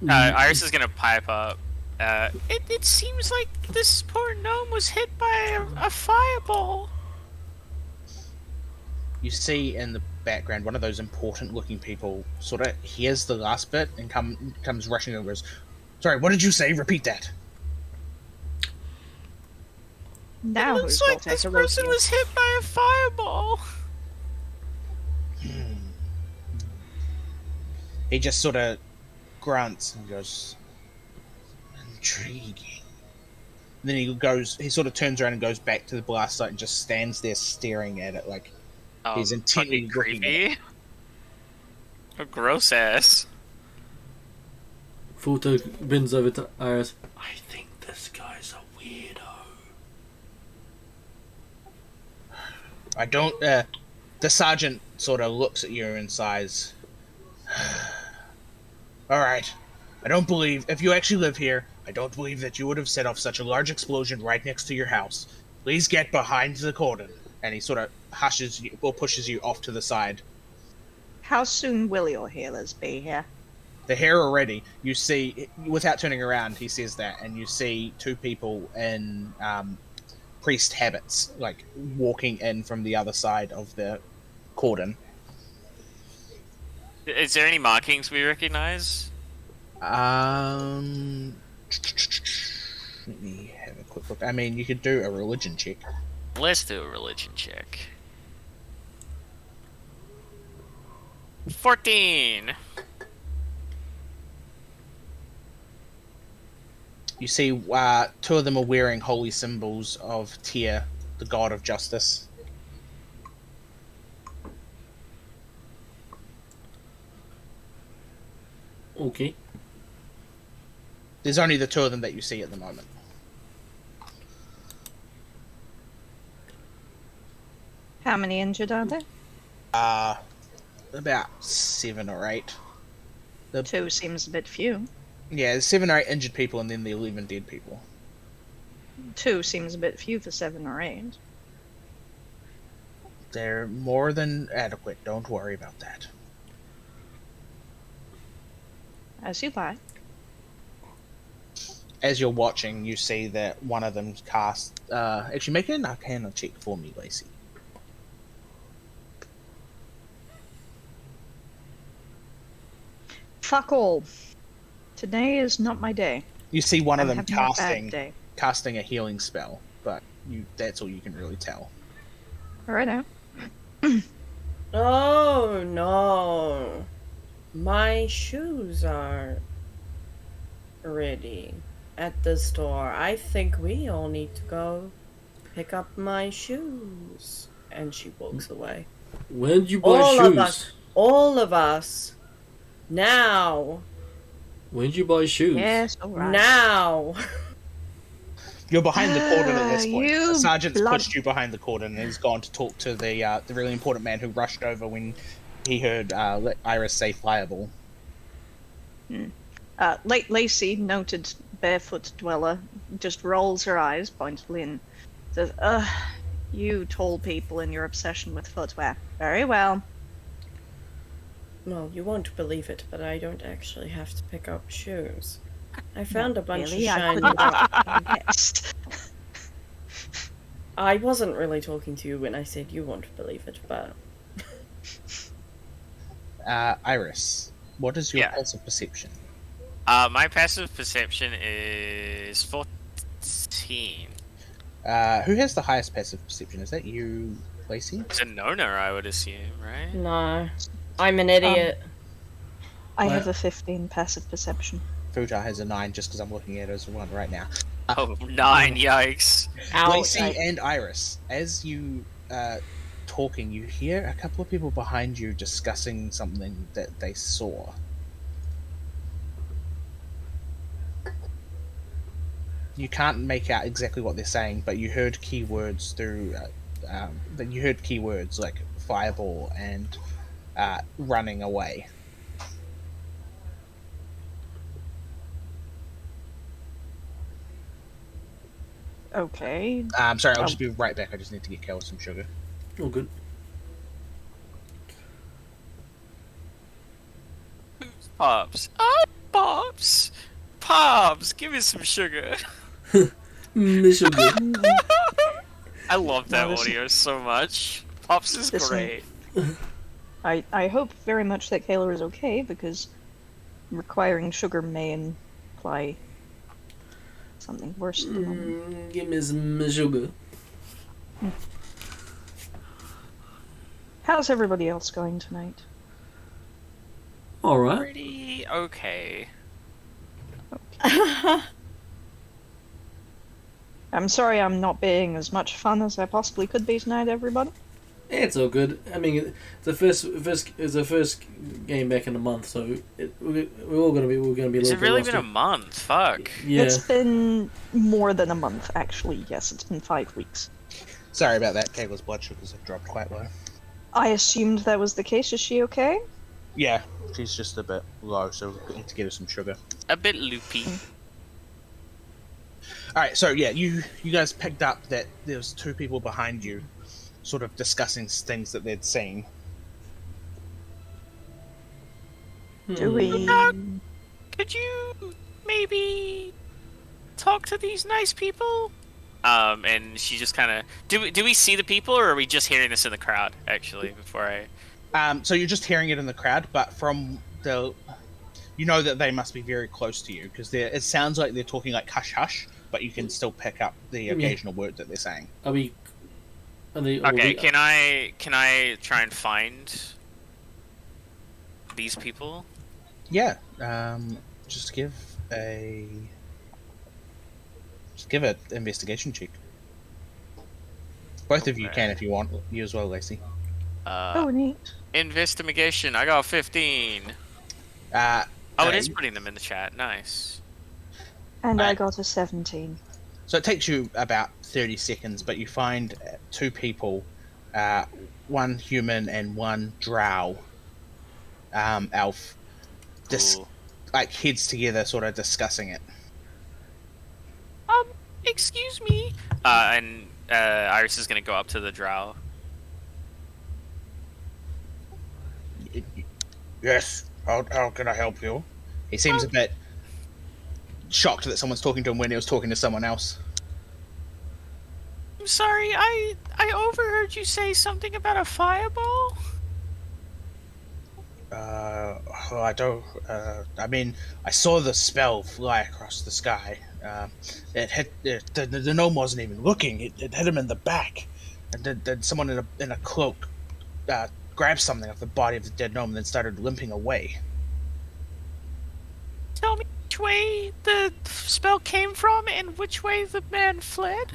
Iris is gonna pipe up. It seems like this poor gnome was hit by a fireball. You see in the background one of those important-looking people sort of hears the last bit and comes rushing over. Goes, "Sorry, what did you say? Repeat that." Now It looks who's like this person was hit by a fireball. He just sort of grunts and goes, "Intriguing." And then he sort of turns around and goes back to the blast site and just stands there staring at it like he's intently fucking looking at it. creepy. A gross ass. Futo bends over to Iris. I think this guy's a weirdo. I don't. The sergeant sort of looks at you and sighs. All right. I don't believe, if you actually live here, I don't believe that you would have set off such a large explosion right next to your house. Please get behind the cordon. And he sort of hushes you, or pushes you off to the side. How soon will your healers be here? They're here already. You see, without turning around, he says that, and you see two people in priest habits, like walking in from the other side of the cordon. Is there any markings we recognize? Let me have a quick look. I mean, you could do a religion check. Let's do a religion check. 14. You see, two of them are wearing holy symbols of Tyr, the god of justice. Okay. There's only the two of them that you see at the moment. How many injured are there? About 7 or 8. 2 seems a bit few. Yeah, there's 7 or 8 injured people, and then the 11 dead people. 2 seems a bit few for 7 or 8. They're more than adequate. Don't worry about that. As you like. As you're watching, you see that one of them cast. Actually, make an Arcana check for me, Lacey. Fuck all. Today is not my day. You see one of them having a bad day. casting a healing spell, but that's all you can really tell. Alright now. Oh no. My shoes are ready at the store. I think we all need to go pick up my shoes. And she walks away. Where'd you buy All shoes? of us. All of us. Now. Where'd you buy shoes? Yes, alright. Now. You're behind the cordon at this point. You The sergeant's blood- pushed you behind the cordon and has gone to talk to the really important man who rushed over when he heard Iris say fireball. Lacey, noted barefoot dweller, just rolls her eyes pointedly and says, you tall people and your obsession with footwear. Very well. Well, you won't believe it, but I don't actually have to pick up shoes. I found a bunch Really? of I shiny couldn't rocks. have guessed. I wasn't really talking to you when I said you won't believe it, but Iris, what is your Yeah. passive perception? My passive perception is 14. Who has the highest passive perception? Is that you, Lacey? It's a no-no, I would assume, right? no. I'm an idiot. I have a 15 passive perception. Futar has a 9 just because I'm looking at it as one right now. Oh, 9, yikes. Lacey and Iris, as you talking, you hear a couple of people behind you discussing something that they saw. You can't make out exactly what they're saying, but you heard keywords through. You heard keywords like fireball and running away. Okay. I'm sorry, I'll just be right back. I just need to get Kel some sugar. Oh, good. Pops. Oh, Pops. Pops, give me some sugar. Miserable. I love that No, this- audio so much. Pops is this- great. I hope very much that Kayla is okay, because requiring sugar may imply something worse at the moment. Give me some sugar. How's everybody else going tonight? Alright. Pretty okay. I'm sorry I'm not being as much fun as I possibly could be tonight, everybody. It's all good. I mean, it's the first game back in a month, so we're gonna be a Has little it bit really rusty. been a month? Fuck. Yeah. It's been more than a month, actually. Yes, it's been 5 weeks. Sorry about that. Kayla's blood sugars have dropped quite low. I assumed that was the case. Is she okay? Yeah, she's just a bit low, so we need to get her some sugar. A bit loopy. Alright, so yeah, you guys picked up that there's 2 people behind you sort of discussing things that they'd seen. Do we? Could you maybe talk to these nice people? And she just kind of do we see the people, or are we just hearing this in the crowd? Actually, before I. So you're just hearing it in the crowd, but from the, you know that they must be very close to you because it sounds like they're talking like hush hush, but you can still pick up the occasional word that they're saying. Are they? Okay, can I try and find these people? Yeah. Just give an investigation check. Both of you can if you want. You as well, Lacey. Oh, neat. Investigation. I got 15. Oh, it is putting them in the chat. Nice. And I got a 17. So it takes you about 30 seconds, but you find 2 people, one human and one drow elf, Cool. like heads together, sort of discussing it. Excuse me. And Iris is gonna go up to the drow. Yes. How can I help you? He seems a bit shocked that someone's talking to him when he was talking to someone else. I'm sorry. I overheard you say something about a fireball. I don't. I mean, I saw the spell fly across the sky. It hit the gnome wasn't even looking. It hit him in the back, and then someone in a cloak grabbed something off the body of the dead gnome and then started limping away. Tell me which way the spell came from and which way the man fled.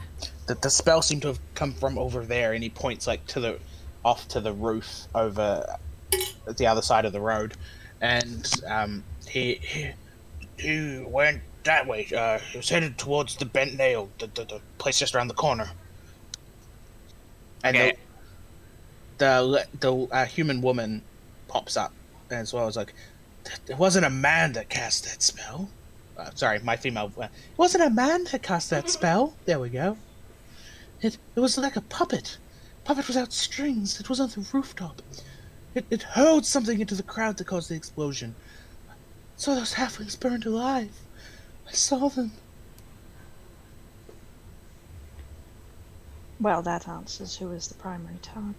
The spell seemed to have come from over there, and he points like off to the roof over at the other side of the road, and he went that way. He was headed towards the Bent Nail, the place just around the corner. And Okay. the human woman pops up as well as like, it wasn't a man that cast that spell. Sorry, my female. It wasn't a man that cast that spell. There we go. It was like a puppet. Puppet without strings. It was on the rooftop. It hurled something into the crowd that caused the explosion. I saw those halflings burned alive. I saw them. Well, that answers who is the primary target.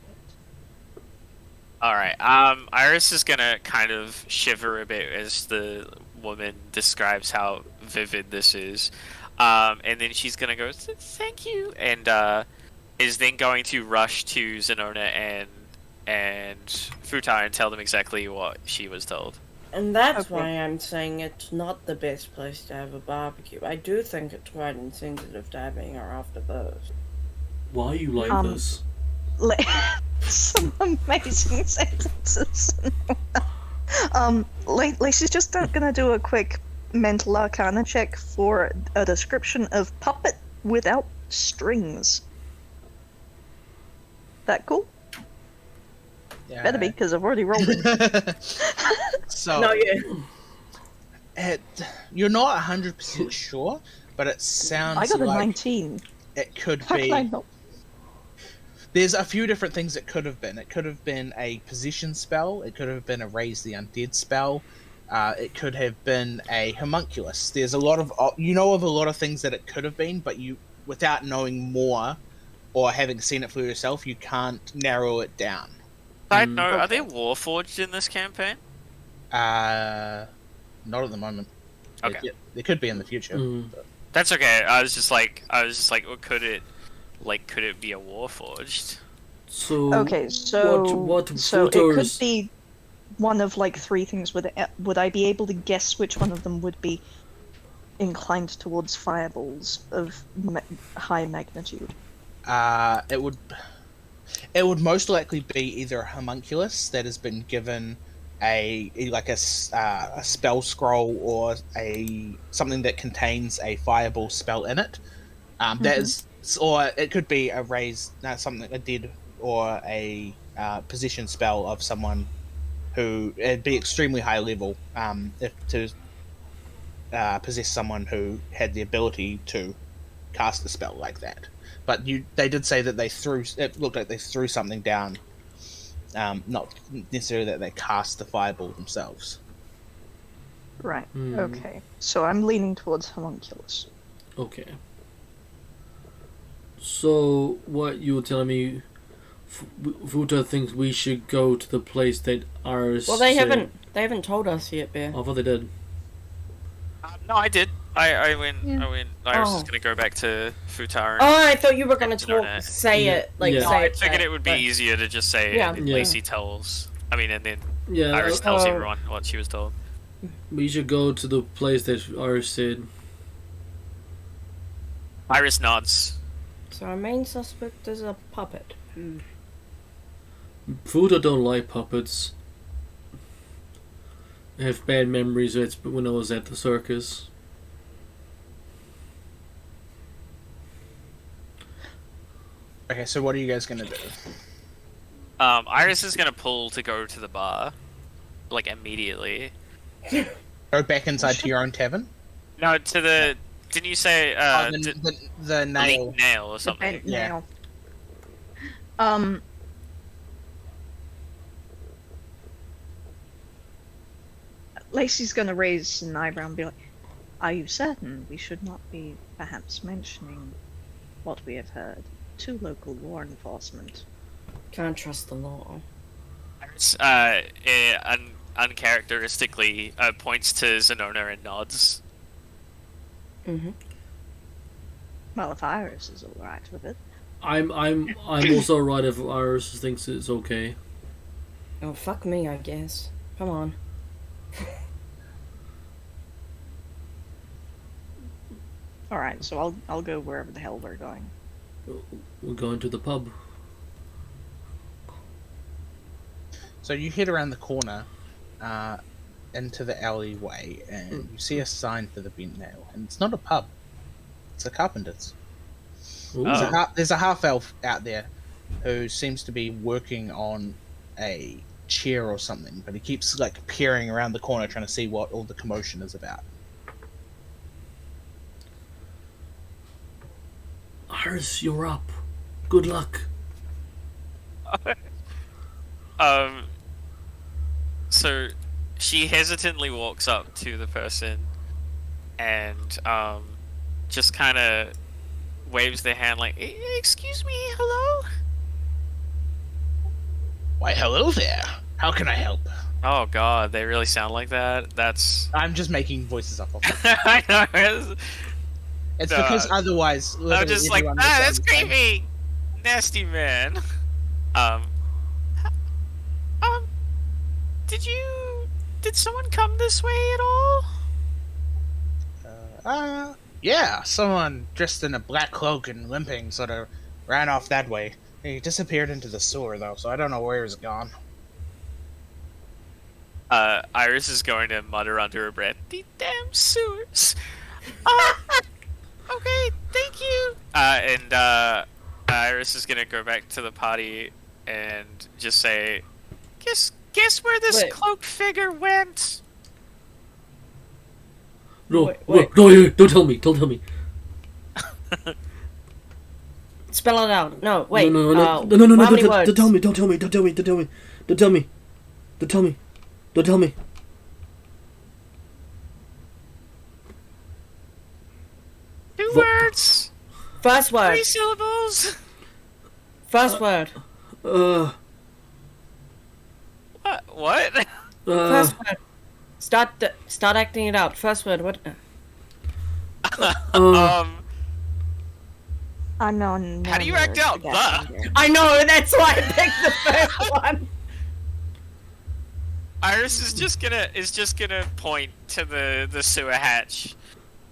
Alright, Iris is gonna kind of shiver a bit as the woman describes how vivid this is. And then she's gonna go, thank you, and is then going to rush to Zenona and Futar and tell them exactly what she was told. And that's Okay. why I'm saying it's not the best place to have a barbecue. I do think it's quite insensitive to having her after those. Why are you like this? Some amazing sentences. Lacey's just gonna do a quick mental arcana check for a description of puppet without strings. That cool? Yeah. Better be, because I've already rolled it. So No, yeah. you're not 100% sure, but it sounds I got a like 19. it could How be. can I not? There's a few different things it could have been. It could have been a position spell. It could have been a raise the undead spell. It could have been a homunculus. There's a lot of of a lot of things that it could have been, but you, without knowing more or having seen it for yourself, you can't narrow it down. Side note, are they warforged in this campaign? Not at the moment. Okay. They could be in the future. Mm. But That's okay. I was just like, well, could it be a warforged? So Okay, so what so it could filters? be one of like 3 things. Would I be able to guess which one of them would be inclined towards fireballs of high magnitude? it would. It would most likely be either a homunculus that has been given a spell scroll or something that contains a fireball spell in it. That is, or it could be a dead or a position spell of someone who it'd be extremely high level. If to possess someone who had the ability to cast a spell like that. But they did say that it looked like they threw something down, not necessarily that they cast the fireball themselves. Right. Okay. So I'm leaning towards homunculus. Okay. So what you were telling me, Futa thinks we should go to the place that Iris. Well, they haven't told us yet, Bear. I thought they did. No, I did. I went. Yeah. Iris is Oh. gonna go back to Futaro. Oh, I thought you were gonna Internet. say it, Yeah. No, say I it. figured it would be easier to just say Yeah. it. And Yeah. Lacey tells. I mean, and then Yeah, Iris tells Oh. everyone what she was told. we should go to the place that Iris said. Iris nods. So our main suspect is a puppet. Futa don't like puppets. I have bad memories of it when I was at the circus. Okay, so what are you guys gonna do? Iris is gonna pull to go to the bar, like immediately. Go back inside to your own tavern? No, to the. Didn't you say The nail. Link nail or The something? bent Yeah. nail. Lacey's gonna raise an eyebrow and be like, "Are you certain we should not be perhaps mentioning what we have heard to local law enforcement?" Can't trust the law. Iris, uncharacteristically, points to Zenona and nods. Mm-hmm. Well, if Iris is alright with it. I'm also right if Iris thinks it's okay. Oh, fuck me, I guess. Come on. Alright, so I'll go wherever the hell we're going. We're going to the pub. So you head around the corner into the alleyway and you see a sign for the bent nail. And it's not a pub. It's a carpenter's. Ooh. There's a half elf out there who seems to be working on a chair or something, but he keeps like peering around the corner trying to see what all the commotion is about. Iris, you're up. Good luck. So she hesitantly walks up to the person and just kind of waves their hand like, "Excuse me, hello." Why, hello there. How can I help? Oh God, they really sound like that. That's I'm just making voices up. I know. It's No. because otherwise, I'm literally just like, everyone would that's sound the same. creepy, nasty man. Did someone come this way at all? Yeah, someone dressed in a black cloak and limping sort of ran off that way. He disappeared into the sewer, though, so I don't know where he's gone. Iris is going to mutter under her breath, "The damn sewers." Okay, thank you. And Iris is gonna go back to the party and just say, "Guess where this Wait. cloaked figure went?" No, Wait. no, don't tell me. Don't tell me. Spell it out. No, wait. No, how don't many words? tell me. Don't tell me. Don't tell me. Don't tell me. Don't tell me. Don't tell me. Don't tell me. 2 Vo- words, First word. 3 syllables. First word. Uh, What? First word. Start acting it out. First word. What? Unknown. How do you act out the? I know. That's why I picked the first one. Iris is just gonna point to the sewer hatch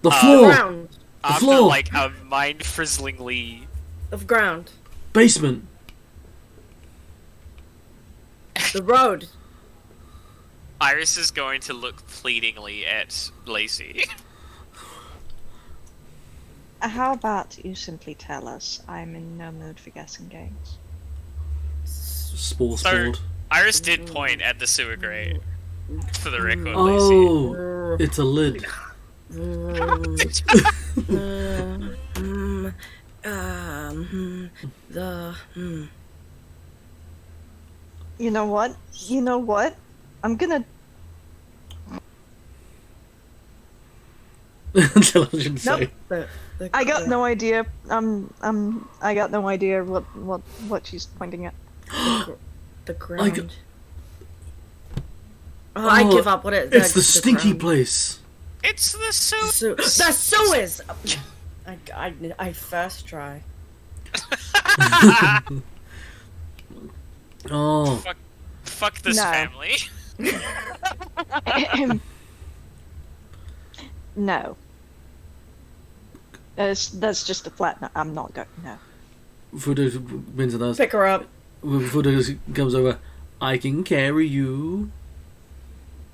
the floor. Ground. after floor. like a mind frizzlingly. Of ground. Basement. The road. Iris is going to look pleadingly at Lacey. How about you simply tell us? I'm in no mood for guessing games. Sport. Iris did point at the sewer grate. For the record, Oh, it's a lid. You know what? I'm gonna. Intelligent say. I got no idea. I got no idea what she's pointing at. The ground. Like- I give up. What it? It's the stinky ground. place. It's the sewer. The sewers. I first try. Oh, Fuck this No. family. No. That's just a flat no. I'm not going. No. Fudo wins with us. Pick her up. Fudo comes over. I can carry you.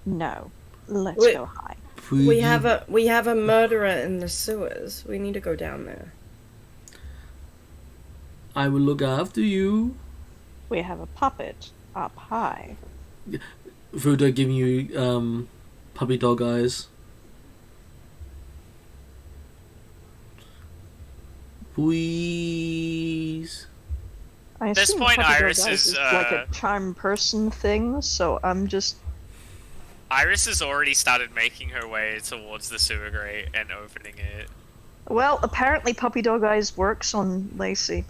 No. Let's Wait. go high. We have a murderer in the sewers. We need to go down there. I will look after you. We have a puppet up high. Fudo giving you puppy dog eyes. Please. I At this assume point, puppy dog Iris eyes is, like a charm person thing, so I'm just. Iris has already started making her way towards the sewer grate and opening it. Well, apparently puppy dog eyes works on Lacey.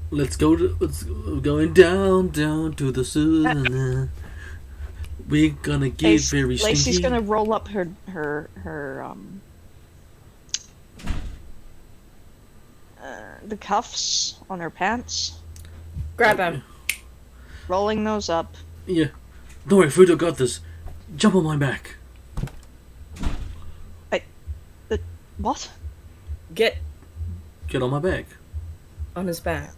Let's going down to the sewer. We're gonna get very stinky. Lacey's gonna roll up her the cuffs on her pants, Grab him. rolling those up. Yeah. Don't worry, Fudo got this. Jump on my back. What? Get Get on my back. on his back.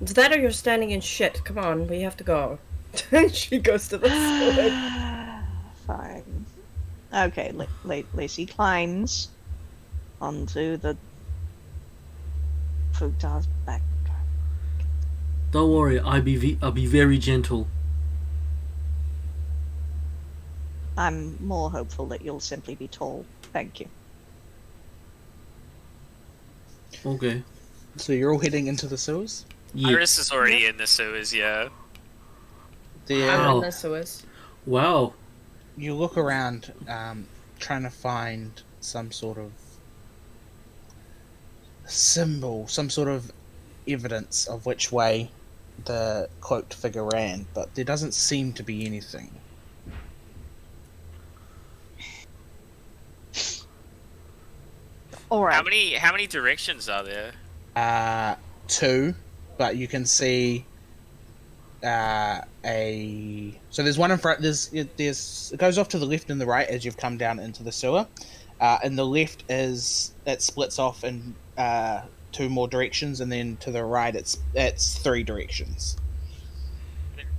It's that or you're standing in shit. Come on, we have to go. She goes to the sewer. Fine. Okay, Lacey climbs onto the Futar's back. Don't worry, I'll be very gentle. I'm more hopeful that you'll simply be tall. Thank you. Okay. So you're all heading into the sewers? Yeah. Iris is already in the sewers, yeah. There, I'm Wow. in the sewers. Wow. you look around, trying to find some sort of symbol, some sort of evidence of which way the cloaked figure ran, but there doesn't seem to be anything. All right. How many directions are there? Two, but you can see so there's one in front. There's it goes off to the left and the right as you've come down into the sewer. And the left it splits off in two more directions, and then to the right it's three directions.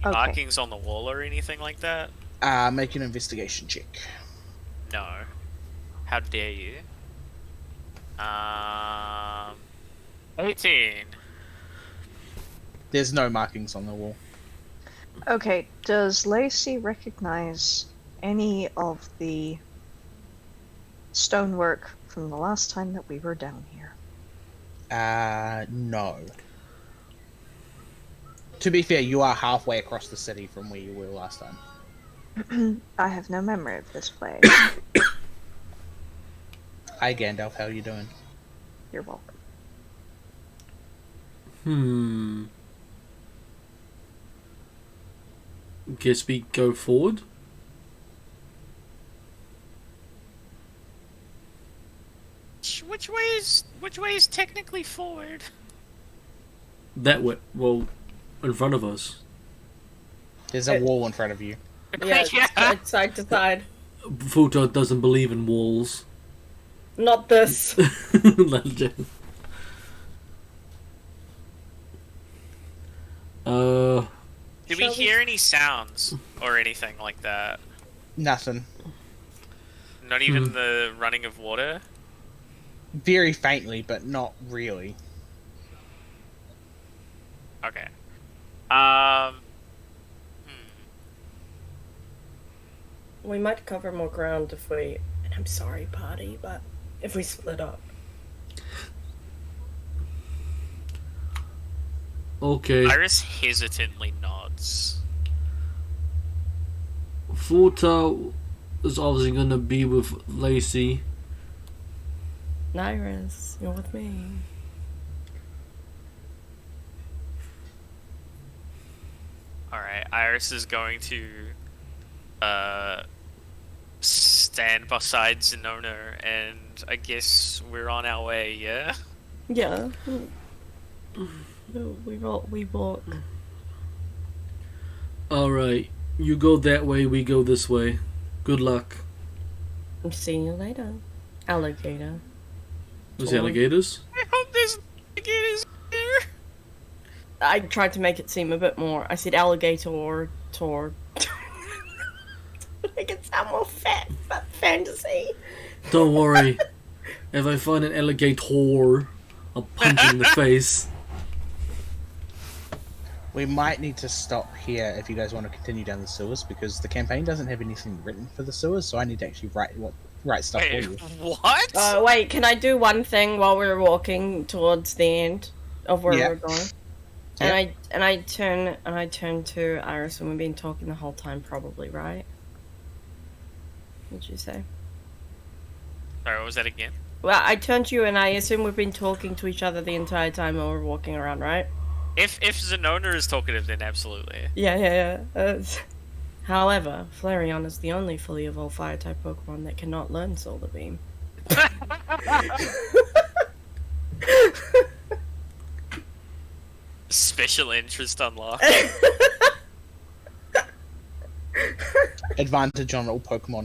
Okay. Markings on the wall or anything like that? Make an investigation check. No. How dare you? 18. There's no markings on the wall. Okay, does Lacey recognize any of the stonework from the last time that we were down here? No. To be fair, you are halfway across the city from where you were last time. I have no memory of this place. Hi Gandalf, how are you doing? You're welcome. Guess we go forward. Which way is technically forward? That way. Well, in front of us. There's a wall in front of you. Yeah, it's side to side. Futo doesn't believe in walls. Not this. Legend. Did we hear any sounds or anything like that? Nothing. Not even the running of water? Very faintly, but not really. Okay. Hmm. We might cover more ground if we. And I'm sorry, party, but if we split up. Okay. Iris hesitantly nods. Futa is obviously gonna be with Lacey. Iris, you're with me. Alright, Iris is going to stand beside Zenona, and I guess we're on our way, yeah? Yeah. We walk. Alright, you go that way, we go this way. Good luck. I'm seeing you later. Alligator. Was the alligators? I hope there's alligators here. I tried to make it seem a bit more. I said alligator or tor. Make it sound more fantasy. Don't worry. If I find an alligator, I'll punch it in the face. We might need to stop here if you guys want to continue down the sewers, because the campaign doesn't have anything written for the sewers, so I need to actually write stuff Wait, for you. what? Oh wait, can I do one thing while we're walking towards the end of where we're going? And I turn to Iris, and we've been talking the whole time, probably, right? What'd you say? Sorry, what was that again? Well, I turned to you, and I assume we've been talking to each other the entire time while we're walking around, right? If Zenona is talkative, then absolutely. Yeah. However, Flareon is the only fully evolved Fire-type Pokemon that cannot learn Solar Beam. Special interest unlocked. Advantage on all Pokemon